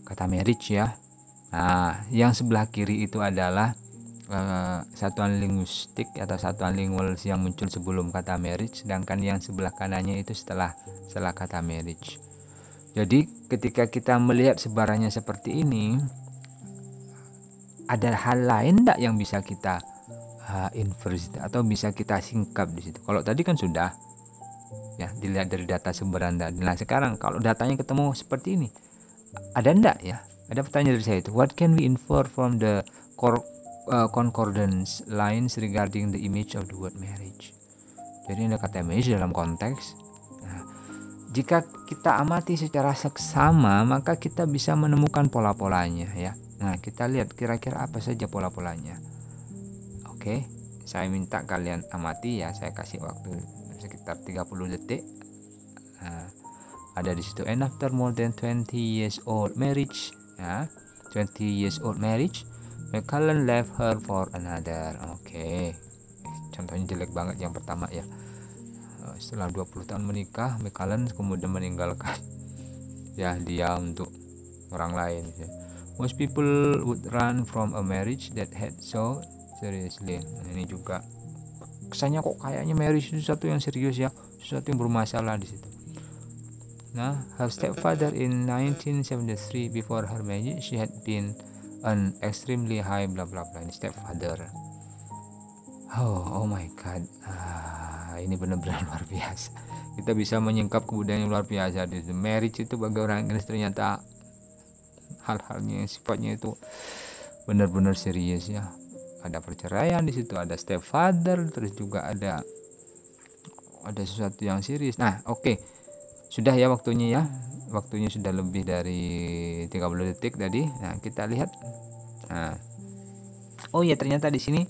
kata marriage ya. Nah, yang sebelah kiri itu adalah satuan linguistik atau satuan lingual yang muncul sebelum kata marriage, sedangkan yang sebelah kanannya itu setelah kata marriage. Jadi ketika kita melihat sebarannya seperti ini, ada hal lain enggak yang bisa kita inverse atau bisa kita singkap di situ? Kalau tadi kan sudah ya dilihat dari data sumberan tadi. Nah, sekarang kalau datanya ketemu seperti ini, ada enggak ya? Ada pertanyaan dari saya itu, what can we infer from the concordance lines regarding the image of the word marriage? Jadi ada kata marriage dalam konteks. Nah, jika kita amati secara seksama, maka kita bisa menemukan pola-polanya ya. Nah, kita lihat kira-kira apa saja pola-polanya. Oke, saya minta kalian amati ya, saya kasih waktu sekitar 30 detik. Nah, ada di situ, and after more than 20 years old marriage ya. 20 years old marriage, Macallan left her for another. Oke. Contohnya jelek banget yang pertama ya. Setelah 20 tahun menikah, Macallan kemudian meninggalkan ya dia untuk orang lain ya. Most people would run from a marriage that had so seriously. Ini juga kesannya kok kayaknya marriage itu sesuatu yang serius ya, sesuatu yang bermasalah di situ. Nah, her stepfather in 1973, before her marriage she had been an extremely high bla bla bla. Ini stepfather. Oh my god. Ini benar-benar luar biasa. Kita bisa menyingkap kebudayaan yang luar biasa di marriage itu bagi orang Inggris. Ternyata hal-halnya sifatnya itu benar-benar serius ya. Ada perceraian di situ, ada stepfather, terus juga ada sesuatu yang serius. Nah, oke. Sudah ya waktunya ya. Waktunya sudah lebih dari 30 detik tadi. Nah, kita lihat. Nah. Oh ya, ternyata di sini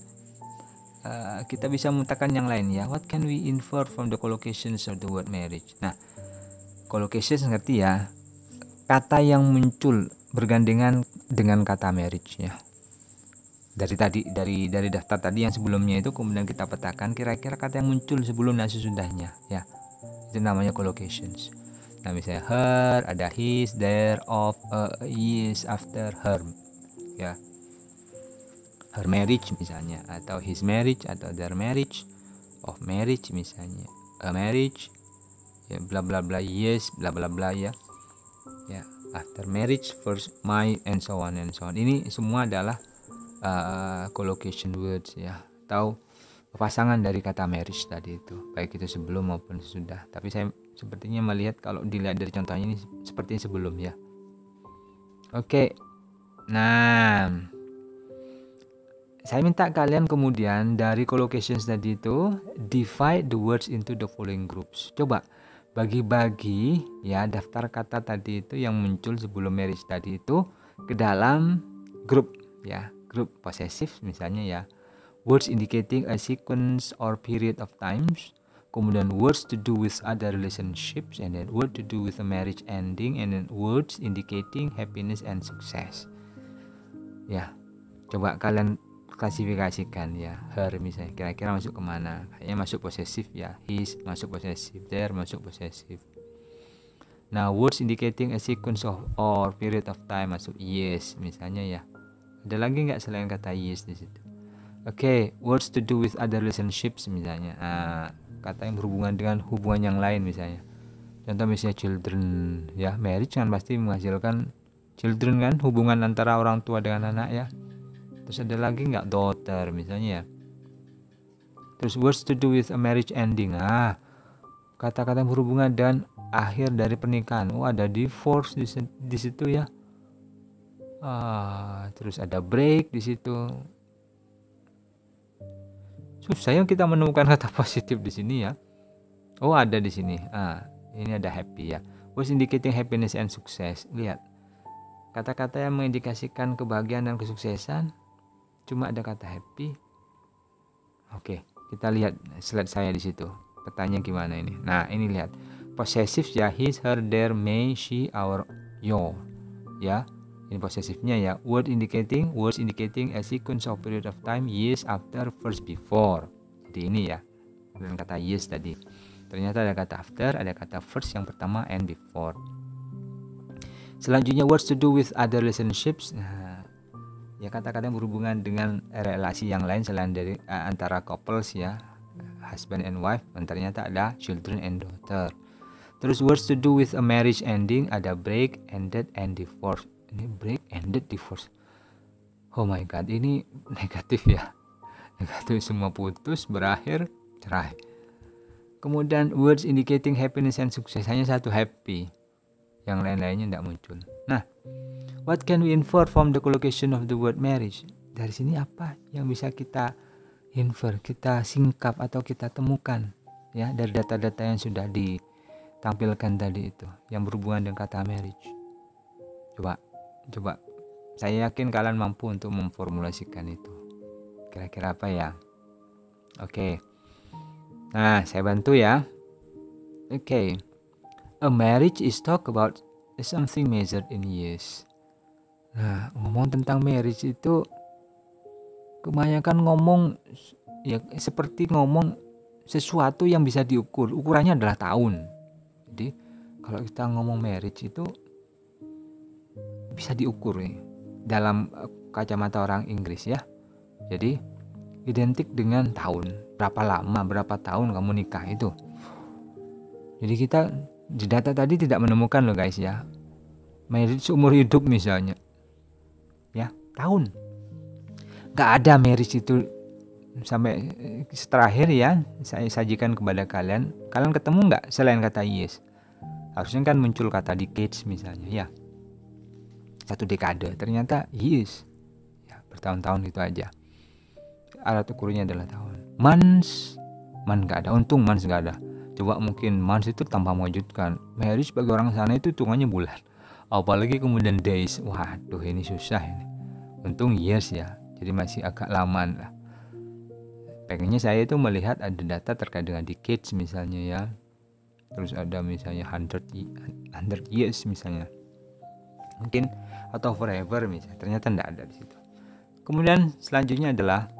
kita bisa mengatakan yang lain ya. What can we infer from the collocations of the word marriage? Nah, collocations ngerti ya, kata yang muncul bergandengan dengan kata marriage ya. Dari daftar tadi yang sebelumnya itu kemudian kita petakan kira-kira kata yang muncul sebelum dan sesudahnya ya. Itu namanya collocations. Nah, misalnya her, ada his, their, of, is, after, her ya. Her marriage misalnya, atau his marriage, atau their marriage, of marriage misalnya, a marriage ya, bla bla bla, yes, bla bla bla ya. Ya, after marriage, first, my, and so on and so on. Ini semua adalah collocation words ya, atau pasangan dari kata marriage tadi itu, baik itu sebelum maupun sesudah. Tapi saya sepertinya melihat kalau dilihat dari contohnya ini seperti sebelum ya. Oke. Nah, saya minta kalian kemudian dari collocations tadi itu divide the words into the following groups. Coba bagi-bagi ya daftar kata tadi itu yang muncul sebelum marriage tadi itu ke dalam grup ya, grup possessive misalnya ya. Words indicating a sequence or period of times, kemudian words to do with other relationships, and then word to do with a marriage ending, and then words indicating happiness and success. Ya, coba kalian klasifikasikan ya. Her misalnya kira-kira masuk kemana? Kayaknya masuk posesif ya. His masuk posesif, their masuk posesif. Nah, words indicating a sequence of or period of time masuk yes misalnya ya. Ada lagi nggak selain kata yes di situ? Oke, words to do with other relationships misalnya. Kata yang berhubungan dengan hubungan yang lain misalnya. Contoh misalnya children ya, marriage kan pasti menghasilkan children kan, hubungan antara orang tua dengan anak ya. Terus ada lagi nggak daughter misalnya ya. Terus words to do with a marriage ending. Kata-kata yang berhubungan dengan akhir dari pernikahan. Oh, ada divorce di situ ya. Terus ada break di situ. Susah ya kita menemukan kata positif di sini ya. Oh, ada di sini. Ini ada happy ya. Words indicating happiness and success. Lihat. Kata-kata yang mengindikasikan kebahagiaan dan kesuksesan cuma ada kata happy. Oke, kita lihat slide saya di situ. Petanya gimana ini? Nah, ini lihat. Possessive ya, his, her, their, may, she, our, your. Ya. Ini posesifnya ya. Words indicating a sequence of period of time, yes, after, first, before. Jadi ini ya. Dan kata yes tadi. Ternyata ada kata after, ada kata first yang pertama, and before. Selanjutnya words to do with other relationships. Nah, ya kata-kata yang berhubungan dengan relasi yang lain selain dari antara couples ya, husband and wife. Dan ternyata ada children and daughter. Terus words to do with a marriage ending, ada break, ended, and divorce. Ini break, ended, divorce. Oh my god, ini negatif ya. Negatif, semua putus, berakhir, cerai. Kemudian words indicating happiness and success, hanya satu happy. Yang lain-lainnya tidak muncul. Nah, what can we infer from the collocation of the word marriage? Dari sini apa yang bisa kita infer, kita singkap atau kita temukan ya dari data-data yang sudah ditampilkan tadi itu yang berhubungan dengan kata marriage. Coba saya yakin kalian mampu untuk memformulasikan itu. Kira-kira apa ya? Oke. Nah, saya bantu ya. Oke. A marriage is talk about something measured in years. Nah, ngomong tentang marriage itu kebanyakan ngomong ya seperti ngomong sesuatu yang bisa diukur. Ukurannya adalah tahun. Jadi kalau kita ngomong marriage itu bisa diukur nih dalam kacamata orang Inggris ya. Jadi identik dengan tahun. Berapa lama, berapa tahun kamu nikah itu. Jadi kita di data tadi tidak menemukan loh guys ya. Marriage seumur hidup misalnya. Ya, tahun. Gak ada marriage itu sampai terakhir ya saya sajikan kepada kalian. Kalian ketemu nggak selain kata years? Harusnya kan muncul kata decades misalnya ya. 1 dekade, ternyata years. Ya, bertahun-tahun itu aja. Alat ukurnya adalah tahun. Months nggak ada. Untung months nggak ada. Coba mungkin months itu tanpa mewujudkan. Marriage bagi orang sana itu hitungannya bulan. Apalagi kemudian days. Waduh, ini susah ini. Untung years ya. Jadi masih agak lama lah. Pengennya saya itu melihat ada data terkait dengan decades misalnya ya. Terus ada misalnya 100 years misalnya. Mungkin atau forever misalnya. Ternyata tidak ada di situ. Kemudian selanjutnya adalah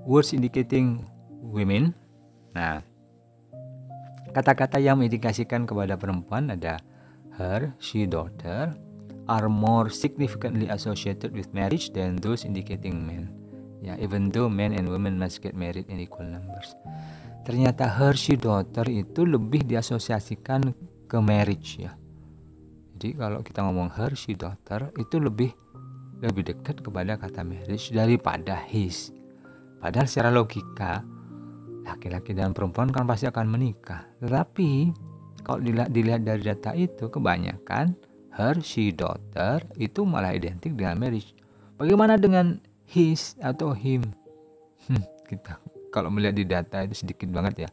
words indicating women. Nah, kata-kata yang mengindikasikan kepada perempuan ada her, she, daughter are more significantly associated with marriage than those indicating men. Ya, even though men and women must get married in equal numbers. Ternyata her, she, daughter itu lebih diasosiasikan ke marriage ya. Jadi kalau kita ngomong her, she, daughter itu lebih dekat kepada kata marriage daripada his. Padahal secara logika laki-laki dan perempuan kan pasti akan menikah. Tetapi kalau dilihat dari data itu kebanyakan her, she, daughter itu malah identik dengan marriage. Bagaimana dengan his atau him? Kita kalau melihat di data itu sedikit banget ya.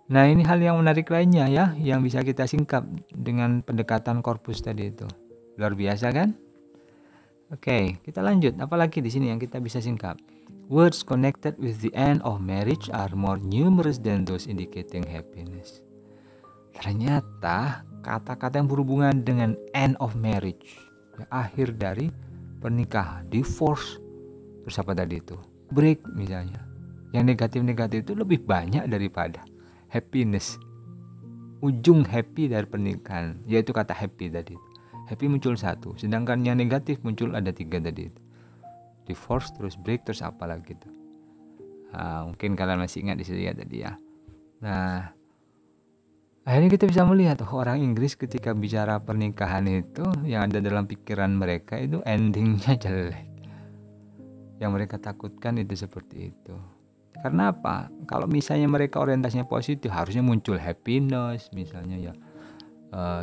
Nah, ini hal yang menarik lainnya ya, yang bisa kita singkap dengan pendekatan korpus tadi itu. Luar biasa kan? Oke, kita lanjut. Apalagi di sini yang kita bisa singkap? Words connected with the end of marriage are more numerous than those indicating happiness. Ternyata kata-kata yang berhubungan dengan end of marriage, ya, akhir dari pernikahan, divorce, terus apa tadi itu? Break misalnya. Yang negatif-negatif itu lebih banyak daripada happiness. Ujung happy dari pernikahan, yaitu kata happy tadi. Happy muncul 1, sedangkan yang negatif muncul ada 3 tadi itu. Divorce, terus break, terus apa lagi tuh. Nah, mungkin kalian masih ingat di situ ya tadi ya. Nah, akhirnya kita bisa melihat orang Inggris ketika bicara pernikahan itu yang ada dalam pikiran mereka itu endingnya jelek. Yang mereka takutkan itu seperti itu. Karena apa? Kalau misalnya mereka orientasinya positif, harusnya muncul happiness misalnya ya,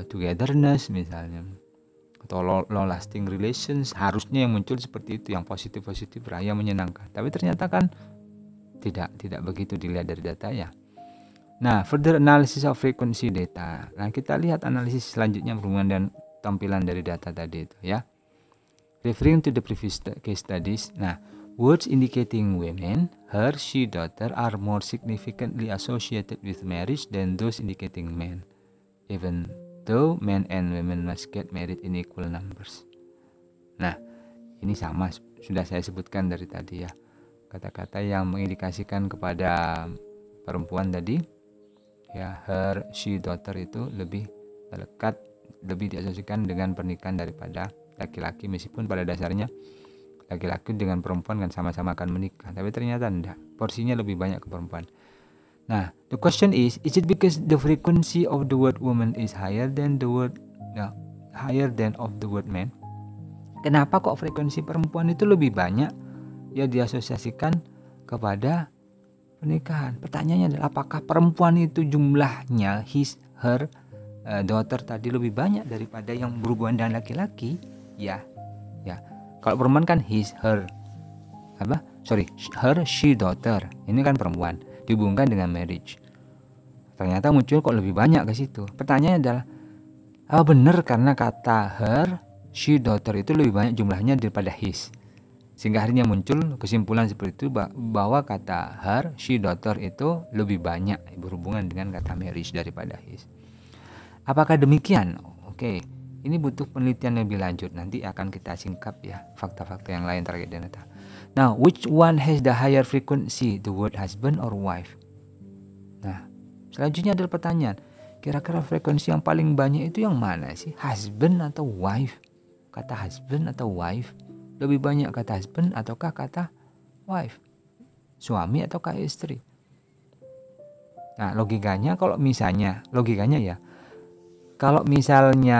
togetherness misalnya, atau long lasting relations, harusnya yang muncul seperti itu, yang positif yang menyenangkan. Tapi ternyata kan tidak begitu dilihat dari data ya. Nah, further analysis of frequency data. Nah, kita lihat analisis selanjutnya berhubungan dengan tampilan dari data tadi itu ya. Referring to the previous case studies. Nah, words indicating women, her, she, daughter are more significantly associated with marriage than those indicating men, even though men and women must get married in equal numbers. Nah, ini sama sudah saya sebutkan dari tadi ya. Kata-kata yang mengindikasikan kepada perempuan tadi ya, her, she, daughter itu lebih dekat, lebih diasosiasikan dengan pernikahan daripada laki-laki, meskipun pada dasarnya laki-laki dengan perempuan kan sama-sama akan menikah, tapi ternyata enggak, porsinya lebih banyak ke perempuan. Nah, the question is it because the frequency of the word woman is higher than the word of the word man? Kenapa kok frekuensi perempuan itu lebih banyak ya diasosiasikan kepada pernikahan? Pertanyaannya adalah apakah perempuan itu jumlahnya his, her, daughter tadi lebih banyak daripada yang berhubungan dengan laki-laki? Ya. Kalau perempuan kan his, her, her, she, daughter. Ini kan perempuan dihubungkan dengan marriage. Ternyata muncul kok lebih banyak ke situ. Pertanyaannya adalah apa benar karena kata her, she, daughter itu lebih banyak jumlahnya daripada his? Sehingga akhirnya muncul kesimpulan seperti itu bahwa kata her, she, daughter itu lebih banyak berhubungan dengan kata marriage daripada his. Apakah demikian? Oke. Ini butuh penelitian lebih lanjut, nanti akan kita singkap ya fakta-fakta yang lain terkait dengan data. Now, which one has the higher frequency, the word husband or wife? Nah, selanjutnya adalah pertanyaan, kira-kira frekuensi yang paling banyak itu yang mana sih? Husband atau wife? Kata husband atau wife? Lebih banyak kata husband ataukah kata wife? Suami ataukah istri? Nah, logikanya ya, kalau misalnya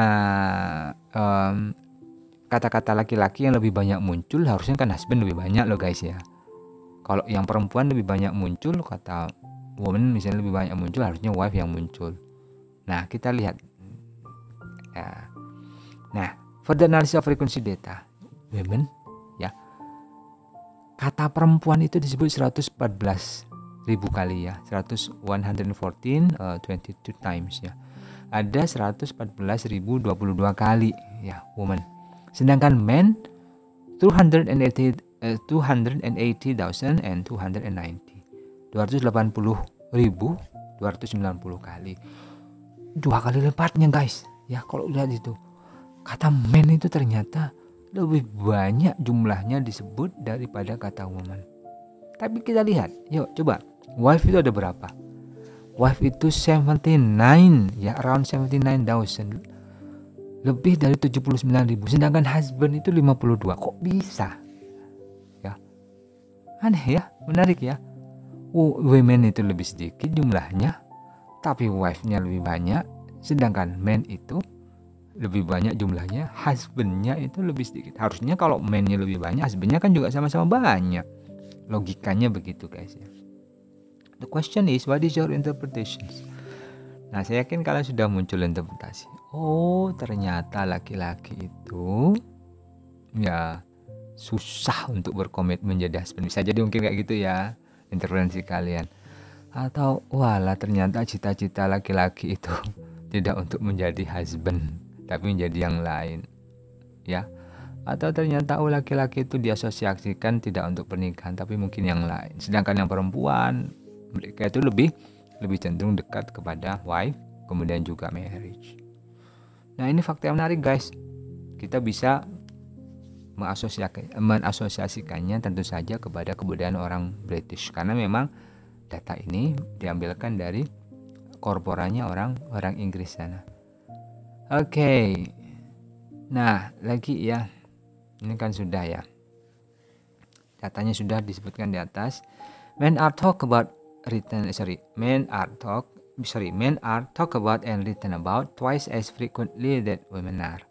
kata-kata laki-laki yang lebih banyak muncul, harusnya kan husband lebih banyak loh guys ya. Kalau yang perempuan lebih banyak muncul, kata woman misalnya lebih banyak muncul, harusnya wife yang muncul. Nah, kita lihat ya. Nah, for the analysis of frequency data women ya, kata perempuan itu disebut 114.000 kali ya, 114 22 times ya. Ada 114.022 kali ya woman. Sedangkan men 280,290 280.290 kali. 2 kali lipatnya guys ya. Kalau lihat itu, kata men itu ternyata lebih banyak jumlahnya disebut daripada kata woman. Tapi kita lihat, yuk coba, wife itu ada berapa? Wife itu 79 ya, around 79,000, lebih dari 79.000. Sedangkan husband itu 52. Kok bisa ya? Aneh ya, menarik ya. Women itu lebih sedikit jumlahnya, tapi wife-nya lebih banyak. Sedangkan men itu lebih banyak jumlahnya, husband-nya itu lebih sedikit. Harusnya kalau men-nya lebih banyak, husband-nya kan juga sama-sama banyak. Logikanya begitu guys ya. The question is, what is your interpretation? Nah, saya yakin kalian sudah muncul interpretasi. Oh, ternyata laki-laki itu ya susah untuk berkomitmen jadi husband. Bisa jadi mungkin kayak gitu ya intervensi kalian. Atau walah, ternyata cita-cita laki-laki itu tidak untuk menjadi husband, tapi menjadi yang lain ya. Atau ternyata laki-laki itu diasosiasikan tidak untuk pernikahan, tapi mungkin yang lain. Sedangkan yang perempuan, mereka itu lebih cenderung dekat kepada wife, kemudian juga marriage. Nah, ini fakta yang menarik guys. Kita bisa mengasosiasikannya tentu saja kepada kebudayaan orang British, karena memang data ini diambilkan dari korporanya orang Inggris sana. Oke. Nah, lagi ya. Ini kan sudah ya. Datanya sudah disebutkan di atas. Men are talk about men are talk about and written about twice as frequently that women are.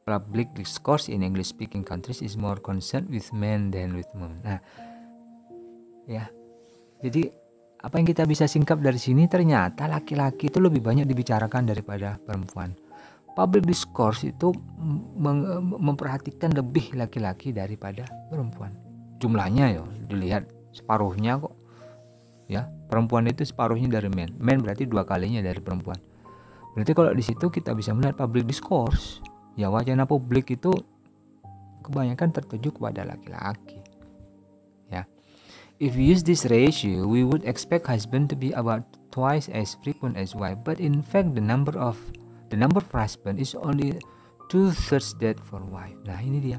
Public discourse in English speaking countries is more concerned with men than with women. Nah, ya. Jadi apa yang kita bisa singkap dari sini, ternyata laki-laki itu lebih banyak dibicarakan daripada perempuan. Public discourse itu memperhatikan lebih laki-laki daripada perempuan. Jumlahnya ya dilihat separuhnya kok. Ya, perempuan itu separuhnya dari men. Men berarti 2 kalinya dari perempuan. Berarti kalau di situ kita bisa melihat public discourse. Ya, wacana publik itu kebanyakan tertuju kepada laki-laki. Ya. If we use this ratio, we would expect husband to be about twice as frequent as wife, but in fact the number of husband is only 2/3 that for wife. Nah, ini dia.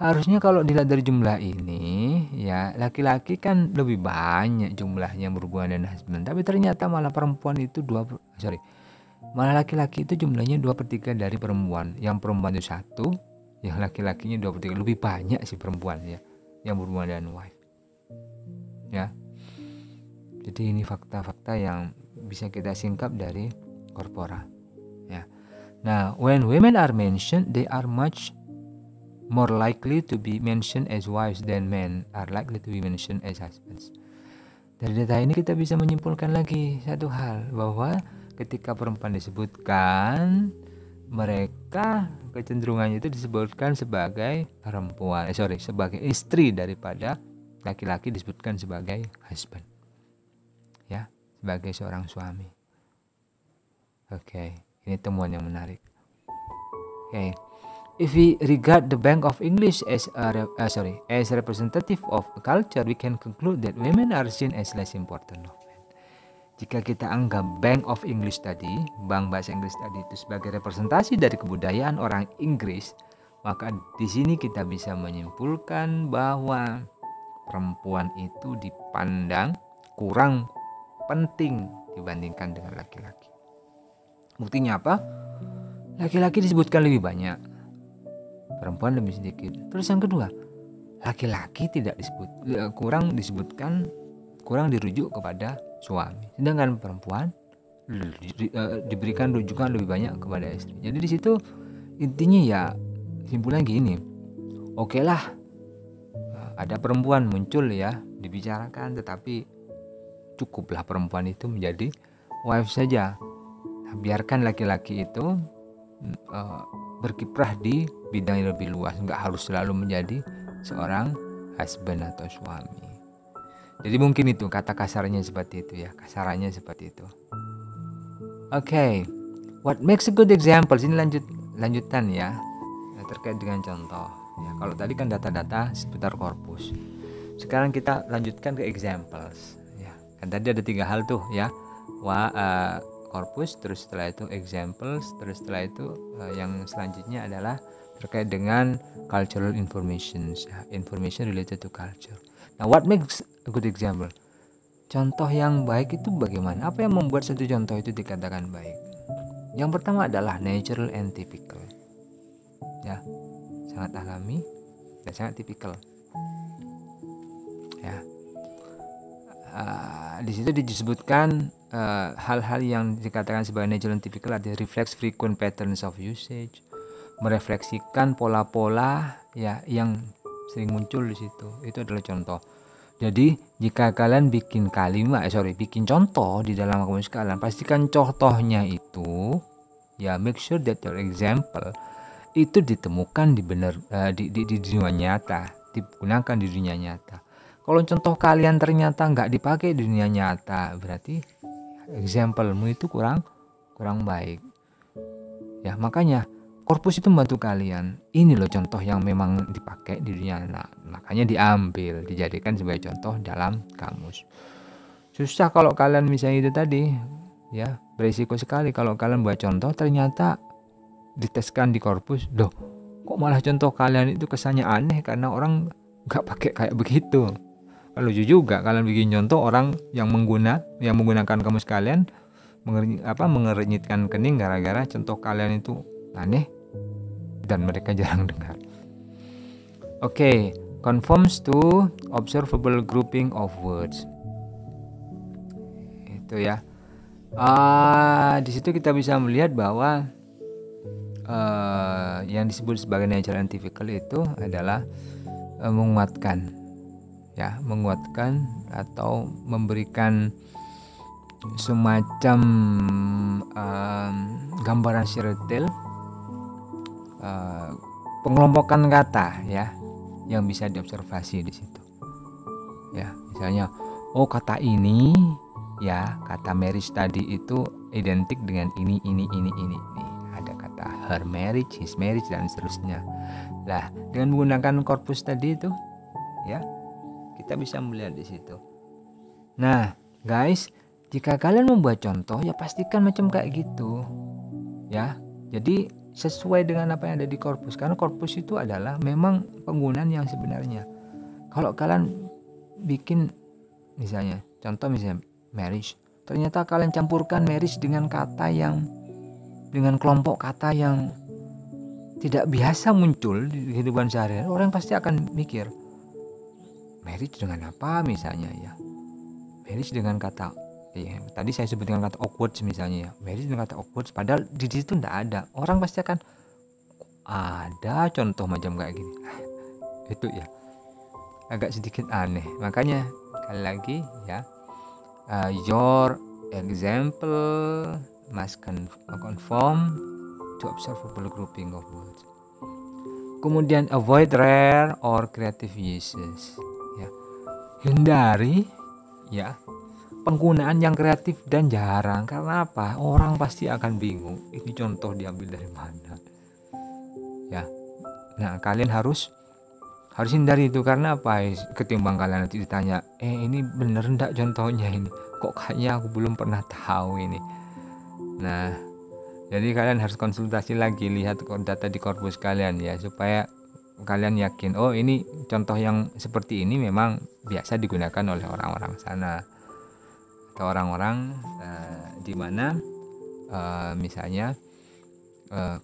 Harusnya kalau dilihat dari jumlah ini, ya laki-laki kan lebih banyak jumlahnya berhubungan dengan husband, tapi ternyata malah perempuan itu malah laki-laki itu jumlahnya 2/3 dari perempuan. Yang perempuan itu 1, yang laki-lakinya 2/3. Lebih banyak sih perempuan ya yang berhubungan dengan wife. Ya. Jadi ini fakta-fakta yang bisa kita singkap dari korpora. Ya. Nah, when women are mentioned, they are much more likely to be mentioned as wives than men are likely to be mentioned as husbands. Dari data ini kita bisa menyimpulkan lagi satu hal, bahwa ketika perempuan disebutkan, mereka kecenderungannya itu disebutkan sebagai sebagai istri, daripada laki-laki disebutkan sebagai husband. Ya, sebagai seorang suami. Oke, ini temuan yang menarik. Oke. If we regard the Bank of English as representative of a culture, we can conclude that women are seen as less important of men. jika kita anggap Bank of English tadi, bank bahasa Inggris tadi itu sebagai representasi dari kebudayaan orang Inggris, maka di sini kita bisa menyimpulkan bahwa perempuan itu dipandang kurang penting dibandingkan dengan laki-laki. Buktinya apa? Laki-laki disebutkan lebih banyak, perempuan lebih sedikit. Terus yang kedua, laki-laki tidak kurang dirujuk kepada suami, sedangkan perempuan diberikan rujukan lebih banyak kepada istri. Jadi di situ intinya ya simpulan gini, oke lah, ada perempuan muncul ya dibicarakan, tetapi cukuplah perempuan itu menjadi wife saja. Nah, biarkan laki-laki itu berkiprah di bidang yang lebih luas, nggak harus selalu menjadi seorang husband atau suami. Jadi mungkin itu kata kasarnya seperti itu ya, kasarannya seperti itu. Oke, what makes a good example? Ini lanjutan ya, terkait dengan contoh. Ya, kalau tadi kan data-data seputar korpus. Sekarang kita lanjutkan ke examples. Ya, kan tadi ada 3 hal tuh ya, korpus, terus setelah itu examples, terus setelah itu yang selanjutnya adalah terkait dengan cultural information, ya, information related to culture. Nah, what makes a good example? Contoh yang baik itu bagaimana? Apa yang membuat satu contoh itu dikatakan baik? Yang pertama adalah natural and typical. Ya, sangat alami dan sangat typical. Ya, di situ disebutkan hal-hal yang dikatakan sebagai natural and typical ada reflects frequent patterns of usage, merefleksikan pola-pola ya yang sering muncul di situ. Itu adalah contoh. Jadi jika kalian bikin contoh di dalam kamus kalian, pastikan contohnya itu ya, make sure that your example itu ditemukan di dunia nyata, digunakan di dunia nyata. Kalau contoh kalian ternyata nggak dipakai di dunia nyata, berarti example-mu itu kurang baik. Ya, makanya korpus itu membantu kalian. Ini loh contoh yang memang dipakai di dunia nyata. Makanya diambil, dijadikan sebagai contoh dalam kamus. Susah kalau kalian misalnya itu tadi, ya, berisiko sekali kalau kalian buat contoh ternyata diteskan di korpus, loh kok malah contoh kalian itu kesannya aneh karena orang nggak pakai kayak begitu. Kalau juga kalian bikin contoh orang yang menggunakan kamus kalian mengernyitkan kening gara-gara contoh kalian itu aneh dan mereka jarang dengar. Oke, conforms to observable grouping of words. Itu ya. Di situ kita bisa melihat bahwa yang disebut sebagai natural and typical itu adalah menguatkan atau memberikan semacam gambaran secara detail, pengelompokan kata ya yang bisa diobservasi di situ. Ya, misalnya kata ini ya, kata marriage tadi itu identik dengan ini. Ada kata her marriage, his marriage dan seterusnya. Lah, dengan menggunakan korpus tadi itu ya, kita bisa melihat di situ. Nah, guys, jika kalian membuat contoh ya pastikan macam kayak gitu. Ya. Jadi sesuai dengan apa yang ada di korpus, karena korpus itu adalah memang penggunaan yang sebenarnya. Kalau kalian bikin misalnya marriage, ternyata kalian campurkan marriage dengan kelompok kata yang tidak biasa muncul di kehidupan sehari-hari, orang pasti akan mikir marriage dengan apa misalnya ya. Marriage dengan kata tadi saya sebut dengan kata awkward misalnya ya, marriage dengan kata awkward, padahal di situ tidak ada. Orang pasti akan ada contoh macam kayak gini. Itu ya agak sedikit aneh. Makanya sekali lagi ya, your example must conform to observable grouping of words. Kemudian avoid rare or creative uses ya, hindari ya penggunaan yang kreatif dan jarang. Karena apa? Orang pasti akan bingung ini contoh diambil dari mana ya. Nah, kalian harus Harus hindari itu, karena apa? Ketimbang kalian nanti ditanya, ini bener ndak contohnya ini? Kok kayaknya aku belum pernah tahu ini. Nah, jadi kalian harus konsultasi lagi, lihat data di korpus kalian ya, supaya kalian yakin, oh ini contoh yang seperti ini memang biasa digunakan oleh orang-orang sana atau orang-orang di mana misalnya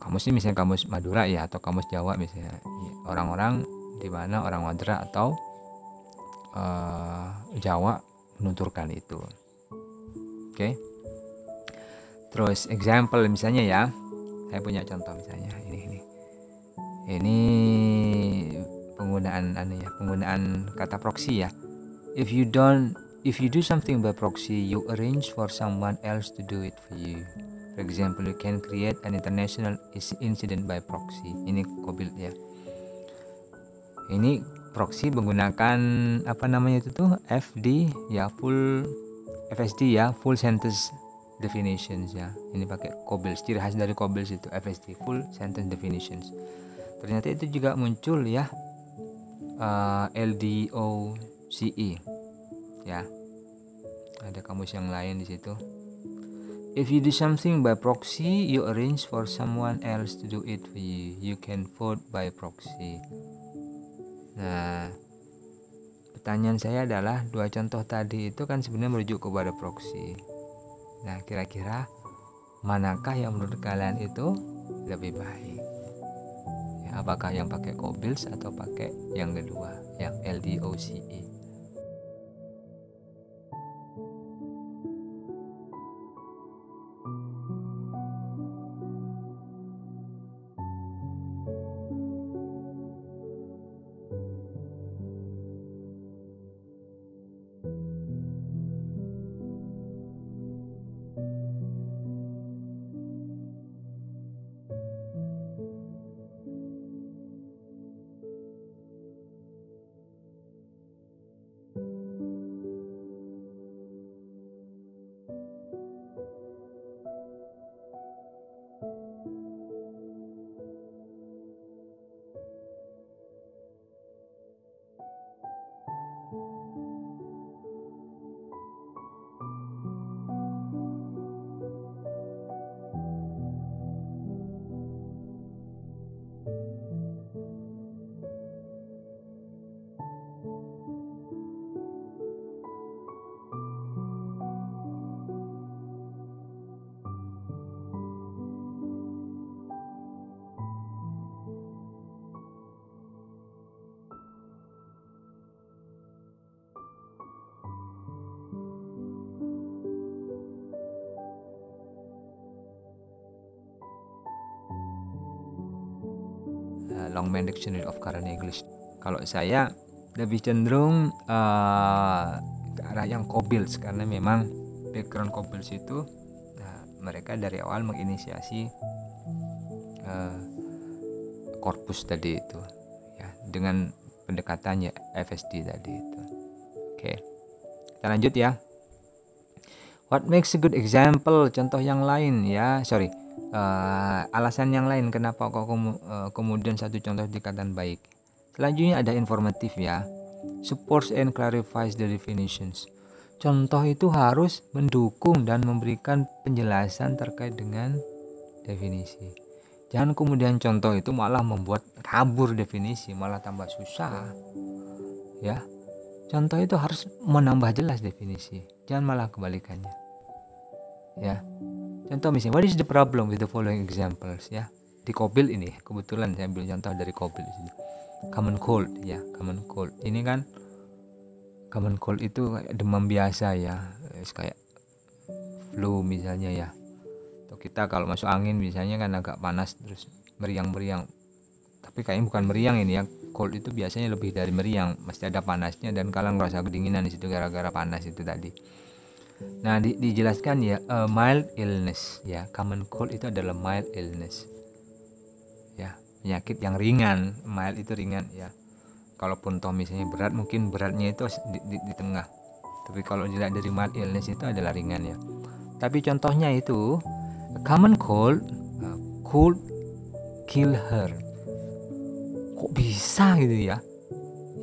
kamus ini misalnya kamus Madura ya, atau kamus Jawa misalnya, orang-orang di mana orang Madura atau Jawa menuturkan itu. Oke. Terus example misalnya ya, saya punya contoh misalnya ini penggunaan kata proxy ya. If you do something by proxy, you arrange for someone else to do it for you. For example, you can create an international incident by proxy. Ini COBILD ya. Ini proxy menggunakan FD ya, FSD ya, full sentence definitions ya. Ini pakai COBILD, ciri khas dari COBILD itu FSD, full sentence definitions. Ternyata itu juga muncul ya, LDOCE ya. Ada kamus yang lain di situ. If you do something by proxy, you arrange for someone else to do it for you. You can vote by proxy. Nah, pertanyaan saya adalah, dua contoh tadi itu kan sebenarnya merujuk kepada proxy. Nah, kira-kira manakah yang menurut kalian itu lebih baik? Ya, apakah yang pakai COBILD atau pakai yang kedua, yang LDOCE? Longman Dictionary of Current English. Kalau saya lebih cenderung ke arah yang COBILD, karena memang background COBILD itu mereka dari awal menginisiasi korpus tadi itu ya, dengan pendekatannya FSD tadi itu. Oke, kita lanjut ya. What makes a good example? Contoh yang lain ya, alasan yang lain kenapa kok kemudian satu contoh dikatakan baik. Selanjutnya ada informatif ya, supports and clarifies the definitions. Contoh itu harus mendukung dan memberikan penjelasan terkait dengan definisi. Jangan kemudian contoh itu malah membuat kabur definisi, malah tambah susah ya. Contoh itu harus menambah jelas definisi, jangan malah kebalikannya ya. Contoh misalnya, what is the problem with the following examples ya. Di COBILD ini kebetulan saya ambil contoh dari COBILD di sini. Common cold ya, common cold. Ini kan common cold itu kayak demam biasa ya, kayak flu misalnya ya. Atau kita kalau masuk angin misalnya kan agak panas terus meriang-meriang. Tapi kayaknya bukan meriang ini ya. Cold itu biasanya lebih dari meriang, mesti ada panasnya dan kalian merasa kedinginan di situ gara-gara panas itu tadi. Nah, dijelaskan ya, mild illness ya. Common cold itu adalah mild illness ya, penyakit yang ringan. Mild itu ringan ya. Kalaupun toh misalnya berat, mungkin beratnya itu di tengah. Tapi kalau dilihat dari mild illness itu adalah ringan ya. Tapi contohnya itu common cold could kill her. Kok bisa gitu ya?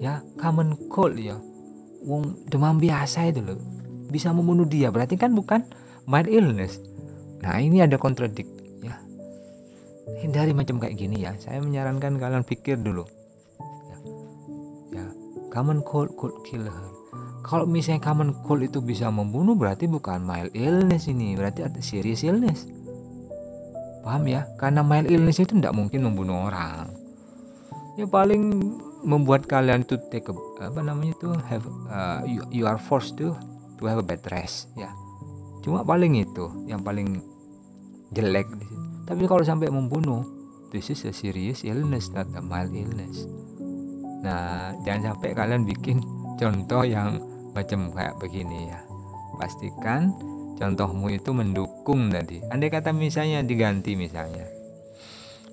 ya, common cold ya, wong demam biasa itu loh bisa membunuh dia, berarti kan bukan mild illness. Nah ini ada kontradik ya, hindari macam kayak gini ya. Saya menyarankan kalian pikir dulu ya, common cold could kill her. Kalau misalnya common cold itu bisa membunuh, berarti bukan mild illness, ini berarti ada serious illness, paham ya? Karena mild illness itu tidak mungkin membunuh orang, ya paling membuat kalian itu take have you are forced to have a bed rest ya, cuma paling itu yang paling jelek di situ. Tapi kalau sampai membunuh, this is a serious illness, not a mild illness. Nah jangan sampai kalian bikin contoh yang macam kayak begini ya. Pastikan contohmu itu mendukung tadi. Andai kata misalnya diganti, misalnya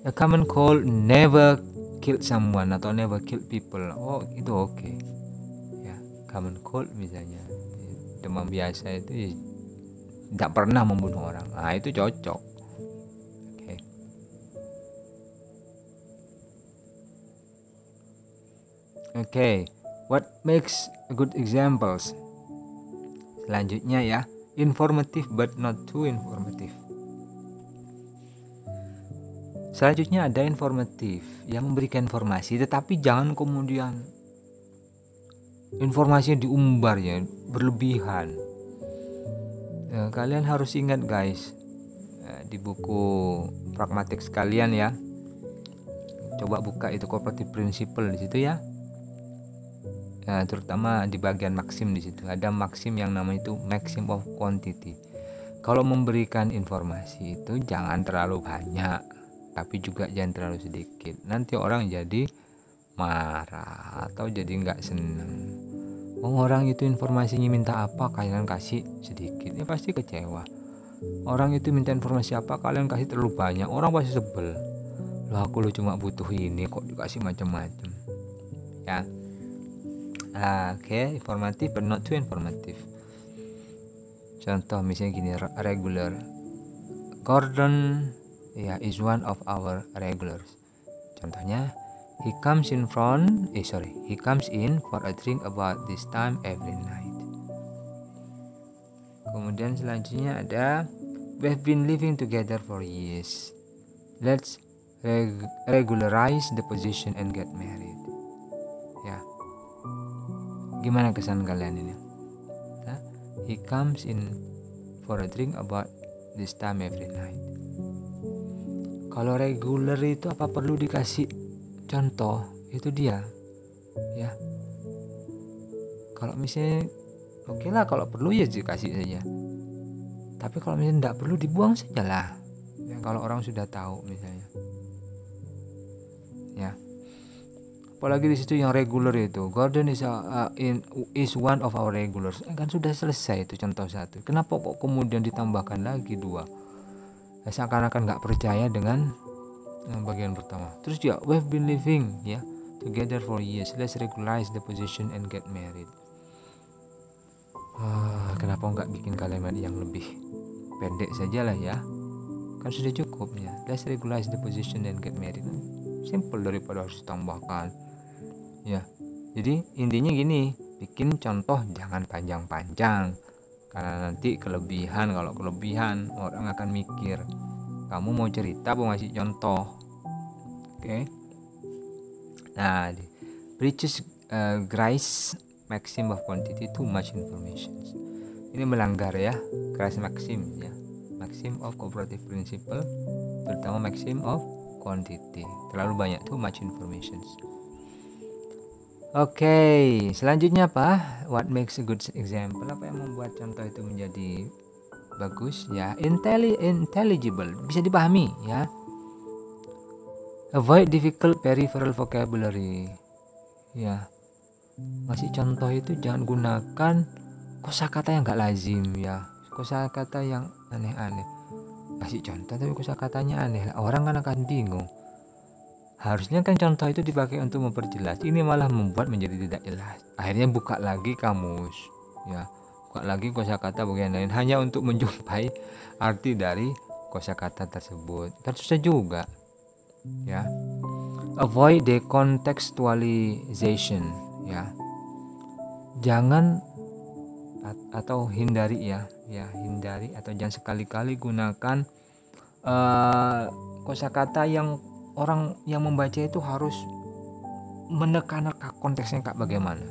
a common cold never kill someone atau never kill people, oh itu oke ya. Common cold misalnya demam biasa itu tidak pernah membunuh orang, nah itu cocok. Oke, what makes a good examples? Selanjutnya ya, informative but not too informative. Selanjutnya ada informatif, yang memberikan informasi tetapi jangan kemudian informasinya diumbar ya, berlebihan. Kalian harus ingat guys, di buku pragmatik sekalian ya, coba buka itu cooperative principle di situ ya. Terutama di bagian maksim, di situ ada maksim yang namanya itu maxim of quantity. Kalau memberikan informasi itu jangan terlalu banyak, tapi juga jangan terlalu sedikit. Nanti orang jadi marah atau jadi nggak seneng. Orang itu informasinya minta apa, kalian kasih sedikit, ya pasti kecewa. Orang itu minta informasi apa, kalian kasih terlalu banyak, orang pasti sebel. Loh aku cuma butuh ini kok dikasih macam-macam ya. Oke, informatif but not too informative. Contoh misalnya gini, regular. Gordon is one of our regulars. Contohnya, he comes in for a drink about this time every night. Kemudian selanjutnya ada, we've been living together for years. Let's regularize the position and get married. Ya. Gimana kesan kalian ini? He comes in for a drink about this time every night. Kalau regular itu apa perlu dikasih contoh? Itu dia ya. Kalau misalnya oke lah, kalau perlu ya dikasih saja. Tapi kalau misalnya tidak perlu, dibuang saja lah ya, kalau orang sudah tahu misalnya ya. Apalagi di situ yang regular itu, Gordon is one of our regulars, kan sudah selesai itu contoh satu. Kenapa kok kemudian ditambahkan lagi dua? Seakan-akan nggak percaya dengan bagian pertama. Terus ya, we've been living ya together for years, let's regularize the position and get married. Kenapa nggak bikin kalimat yang lebih pendek saja lah ya, kan sudah cukup ya, let's regularize the position and get married. Simple daripada harus ditambahkan ya. Jadi intinya gini, bikin contoh jangan panjang-panjang, karena nanti kelebihan. Kalau kelebihan orang akan mikir kamu mau cerita apa ngasih contoh. Oke. Nah, breaches Grice maxim of quantity, too much information. Ini melanggar ya Grice maxim ya, maxim of cooperative principle, terutama maxim of quantity, terlalu banyak, too much information. Oke, selanjutnya apa? What makes a good example? Apa yang membuat contoh itu menjadi bagus ya? Intelligible, bisa dipahami ya. Avoid difficult peripheral vocabulary ya. Masih contoh itu jangan gunakan kosakata yang gak lazim ya, kosakata yang aneh-aneh. Kasih contoh tapi kosakatanya aneh, orang kan akan bingung. Harusnya kan contoh itu dipakai untuk memperjelas, ini malah membuat menjadi tidak jelas. Akhirnya buka lagi kamus ya, buka lagi kosakata bagian lain hanya untuk menjumpai arti dari kosakata tersebut, kan susah juga ya. Avoid decontextualization ya. Jangan atau hindari ya, hindari atau jangan sekali-kali gunakan kosakata yang orang yang membaca itu harus menekan konteksnya kayak bagaimana.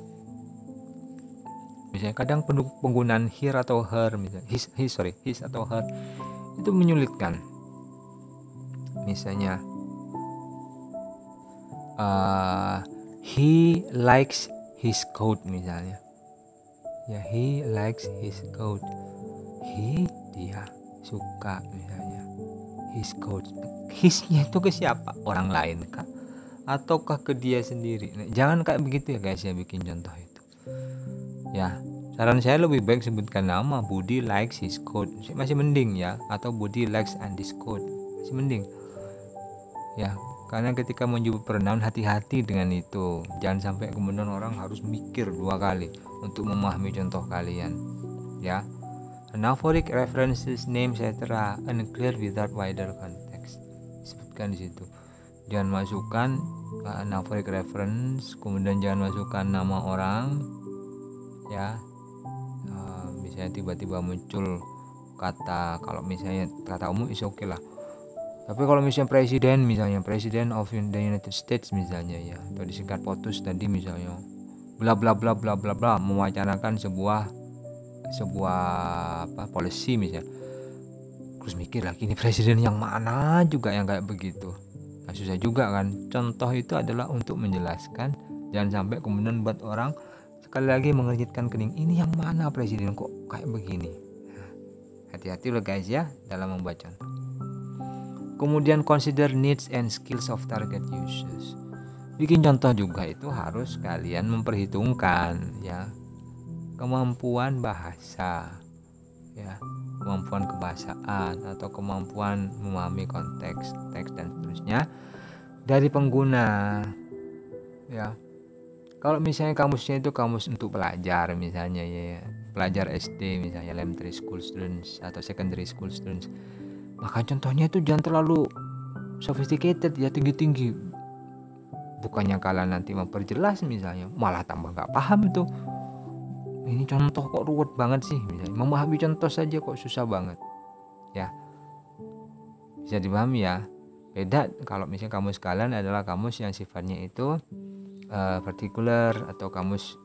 Misalnya kadang penggunaan here atau her, misalnya his atau her itu menyulitkan. Misalnya he likes his coat misalnya. Ya, he likes his coat. He, dia suka misalnya his coat. His-nya itu ke siapa? Orang lain kah? Ataukah ke dia sendiri? Nah, jangan kayak begitu ya guys ya bikin contoh itu. Ya, saran saya lebih baik sebutkan nama. Budi likes his coat, masih mending ya. Atau Budi likes Andy's coat, masih mending. Ya, karena ketika menyebut pronoun hati-hati dengan itu. Jangan sampai kemudian orang harus mikir 2 kali untuk memahami contoh kalian. Ya, anaphoric references, names, etc. unclear without wider context. Sebutkan di situ. Jangan masukkan anaphoric reference, kemudian jangan masukkan nama orang. Ya, misalnya tiba-tiba muncul kata, kalau misalnya kata umum is okay lah. Tapi kalau misalnya presiden, misalnya president of the United States misalnya ya, atau disingkat POTUS tadi misalnya, bla bla bla bla bla bla, mewacanakan sebuah policy misalnya. Terus mikir lagi ini presiden yang mana juga yang kayak begitu. Nah, susah juga kan. Contoh itu adalah untuk menjelaskan, jangan sampai kemudian buat orang sekali lagi mengernyitkan kening. Ini yang mana presiden kok kayak begini. Nah, hati-hati loh guys ya dalam membaca. Kemudian consider needs and skills of target users. Bikin contoh juga itu harus kalian memperhitungkan ya kemampuan bahasa, ya kemampuan kebahasaan atau kemampuan memahami konteks, teks dan seterusnya dari pengguna. Ya, kalau misalnya kamusnya itu kamus untuk pelajar misalnya ya, pelajar SD misalnya elementary school students atau secondary school students, maka contohnya itu jangan terlalu sophisticated ya, tinggi-tinggi. Bukannya kalian nanti memperjelas misalnya malah tambah nggak paham itu. Ini contoh kok ruwet banget sih misalnya. Memahami contoh saja kok susah banget. Ya, bisa dipahami ya. Beda kalau misalnya kamus kalian adalah kamus yang sifatnya itu particular atau kamus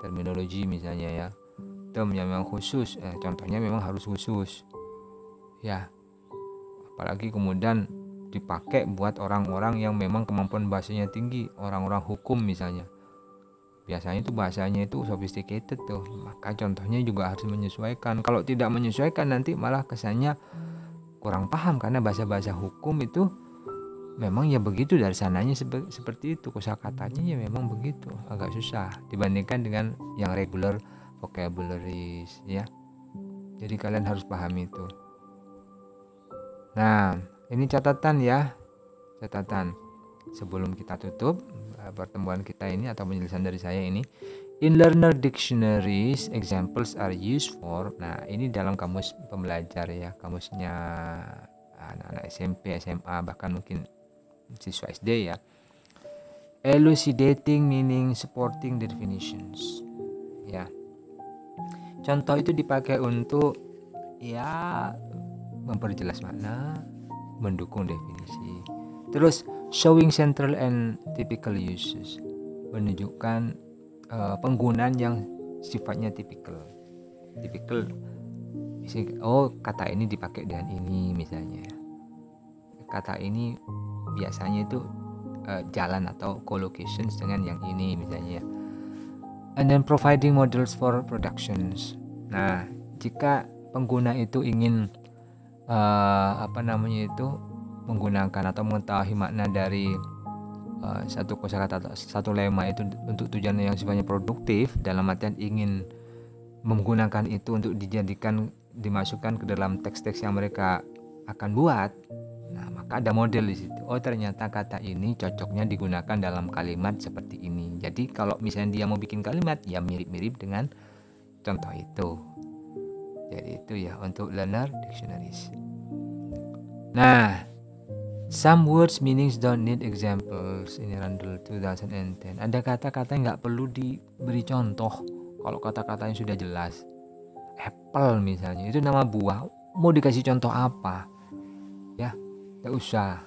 terminologi misalnya ya, term yang memang khusus, contohnya memang harus khusus ya, apalagi kemudian dipakai buat orang-orang yang memang kemampuan bahasanya tinggi, orang-orang hukum misalnya, biasanya itu bahasanya itu sophisticated tuh, maka contohnya juga harus menyesuaikan. Kalau tidak menyesuaikan nanti malah kesannya kurang paham, karena bahasa-bahasa hukum itu memang ya begitu, dari sananya seperti itu, kosakatanya ya memang begitu, agak susah dibandingkan dengan yang regular vocabularies ya. Jadi kalian harus pahami itu. Nah, ini catatan ya, catatan sebelum kita tutup pertemuan kita ini atau penjelasan dari saya ini. In learner dictionaries, examples are used for. Nah, ini dalam kamus pembelajar ya, kamusnya anak-anak SMP, SMA, bahkan mungkin siswa SD ya. Elucidating meaning, supporting definitions. Ya. Contoh itu dipakai untuk ya memperjelas makna, mendukung definisi. Terus showing central and typical uses, menunjukkan penggunaan yang sifatnya tipikal. Oh, kata ini dipakai dengan ini misalnya. Kata ini biasanya itu jalan atau collocations dengan yang ini misalnya. And then providing models for productions. Nah, jika pengguna itu ingin menggunakan atau mengetahui makna dari satu kosakata atau satu lema itu untuk tujuan yang sifatnya produktif, dalam artian ingin menggunakan itu untuk dimasukkan ke dalam teks-teks yang mereka akan buat. Nah, maka ada model di situ. Oh, ternyata kata ini cocoknya digunakan dalam kalimat seperti ini. Jadi kalau misalnya dia mau bikin kalimat ya mirip-mirip dengan contoh itu. Jadi itu ya untuk learner dictionaries. Nah, Some words meanings don't need examples ini Randall 2010. Ada kata-kata yang nggak perlu diberi contoh kalau kata-katanya sudah jelas. Apple misalnya, itu nama buah, mau dikasih contoh apa? Ya, nggak usah.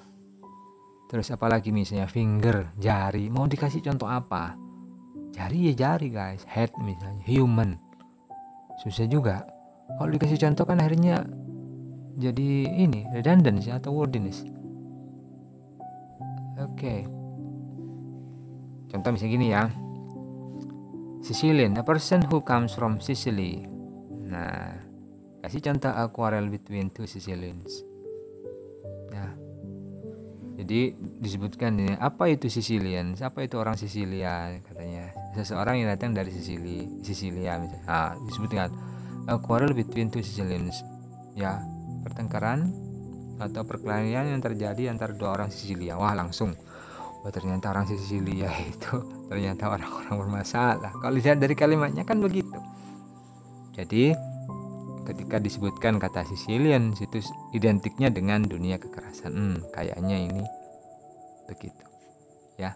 Terus apalagi misalnya finger, jari, mau dikasih contoh apa? Jari ya jari guys. Head misalnya, human, susah juga. Kalau dikasih contoh kan akhirnya jadi ini redundancy atau wordiness. Oke. Contoh misalnya gini ya. Sicilian, a person who comes from Sicily. Nah, kasih contoh a quarrel between two Sicilians. Nah, jadi disebutkan ini apa itu Sicilian? Siapa itu orang Sisilia katanya? Seseorang yang datang dari Sisilia misalnya. Nah, disebutkan a quarrel between two Sicilians. Ya, pertengkaran atau perkelahian yang terjadi antara dua orang Sisilia. Wah, langsung. Oh, ternyata orang Sisilia itu ternyata orang-orang bermasalah. Kalau lihat dari kalimatnya kan begitu. Jadi ketika disebutkan kata Sicilian itu identiknya dengan dunia kekerasan. Kayaknya ini begitu. Ya.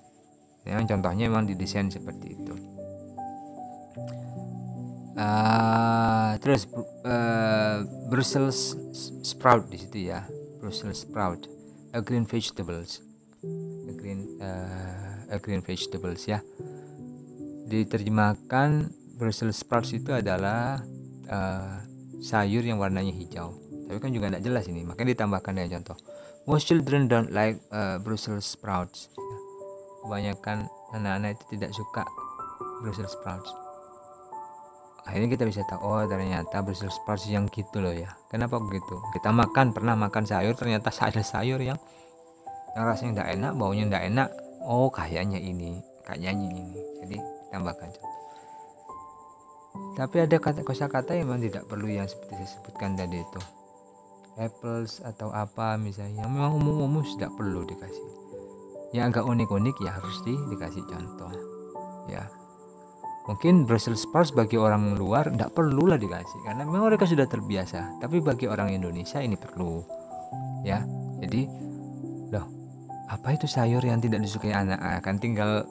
Memang contohnya memang didesain seperti itu. Terus Brussels sprout di situ ya. Brussels sprout, a green vegetables. A green vegetables ya. Diterjemahkan Brussels sprouts itu adalah sayur yang warnanya hijau. Tapi kan juga tidak jelas ini, makanya ditambahkan dengan contoh. Most children don't like Brussels sprouts. Kebanyakan anak-anak itu tidak suka Brussels sprouts. Akhirnya kita bisa tahu, oh ternyata Brussels sprouts yang gitu loh ya. Kenapa begitu? Kita pernah makan sayur, ternyata ada sayur yang rasanya tidak enak, baunya tidak enak. Oh kayaknya ini. Jadi tambahkan contoh. Tapi ada kosakata yang memang tidak perlu yang seperti saya sebutkan tadi itu. Apples atau apa misalnya, memang umum-umum tidak perlu dikasih. Yang agak unik-unik ya harus dikasih contoh. Ya. Mungkin Brussels sprouts bagi orang luar tidak perlu lah dikasih karena memang mereka sudah terbiasa. Tapi bagi orang Indonesia ini perlu. Ya. Jadi loh, apa itu sayur yang tidak disukai anak? Kan tinggal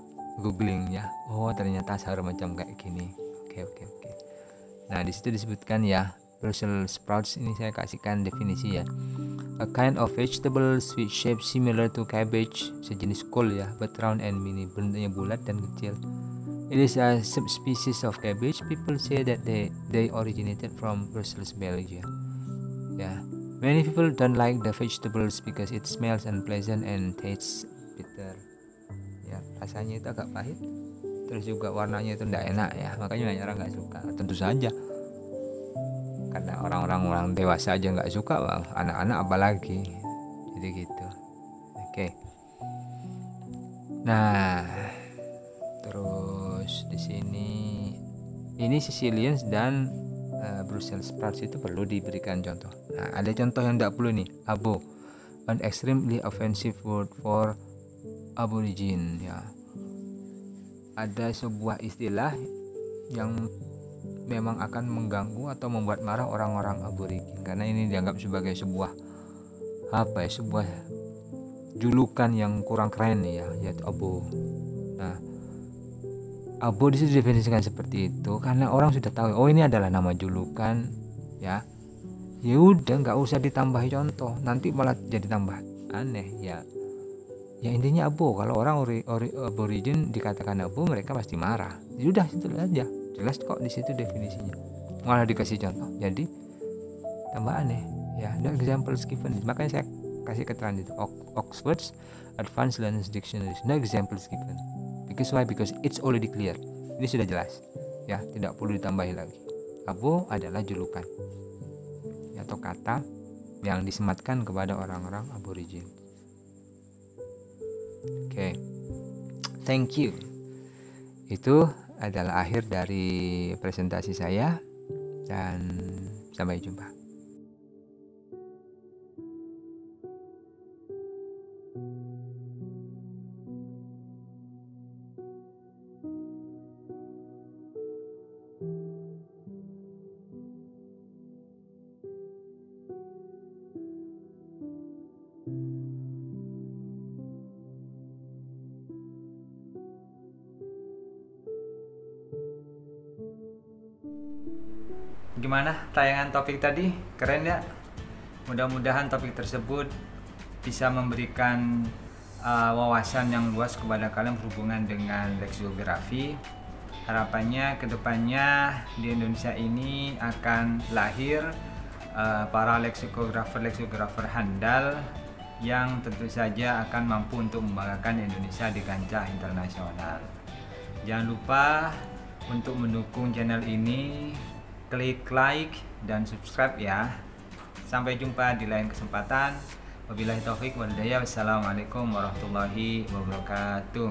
googling ya. Oh, ternyata sayur macam kayak gini. Oke. Nah, di situ disebutkan ya, Brussels sprouts ini saya kasihkan definisi ya. A kind of vegetable with shape similar to cabbage, sejenis kol ya, but round and mini, bentuknya bulat dan kecil. It is a subspecies of cabbage. People say that they originated from Brussels, Belgium. Yeah, many people don't like the vegetables because it smells unpleasant and tastes bitter. Ya, rasanya itu agak pahit. Terus juga warnanya itu tidak enak ya, makanya banyak orang nggak suka. Tentu saja, karena orang dewasa aja nggak suka, anak-anak apalagi. Jadi gitu. Oke. Nah, terus di sini ini Sicilians dan Brussels sprouts itu perlu diberikan contoh. Nah, ada contoh yang tidak perlu nih. Abo, an extremely offensive word for aborigine ya. Ada sebuah istilah yang memang akan mengganggu atau membuat marah orang-orang aborigin karena ini dianggap sebagai sebuah sebuah julukan yang kurang keren ya, yaitu abo. Nah, abo didefinisikan seperti itu karena orang sudah tahu, oh ini adalah nama julukan ya. Ya udah nggak usah ditambahi contoh, nanti malah jadi tambah aneh ya. Ya intinya abo, kalau orang aborigin dikatakan abo mereka pasti marah. Ya udah itu aja, jelas kok di situ definisinya. Malah dikasih contoh, jadi tambah aneh. Ya, no examples given. Makanya saya kasih keterangan itu. Oxford's Advanced Learner's Dictionary. No examples given. Because why? Because it's already clear. Ini sudah jelas. Ya, tidak perlu ditambahi lagi. Abo adalah julukan atau kata yang disematkan kepada orang-orang aborigin. Oke. Thank you. Itu adalah akhir dari presentasi saya dan sampai jumpa. Gimana tayangan topik tadi? Keren ya? Mudah-mudahan topik tersebut bisa memberikan wawasan yang luas kepada kalian berhubungan dengan leksikografis. Harapannya kedepannya di Indonesia ini akan lahir para leksikografer handal yang tentu saja akan mampu untuk membanggakan Indonesia di kancah internasional. Jangan lupa untuk mendukung channel ini, klik like dan subscribe ya. Sampai jumpa di lain kesempatan. Wabillahi taufik wal hidayah. Wassalamualaikum warahmatullahi wabarakatuh.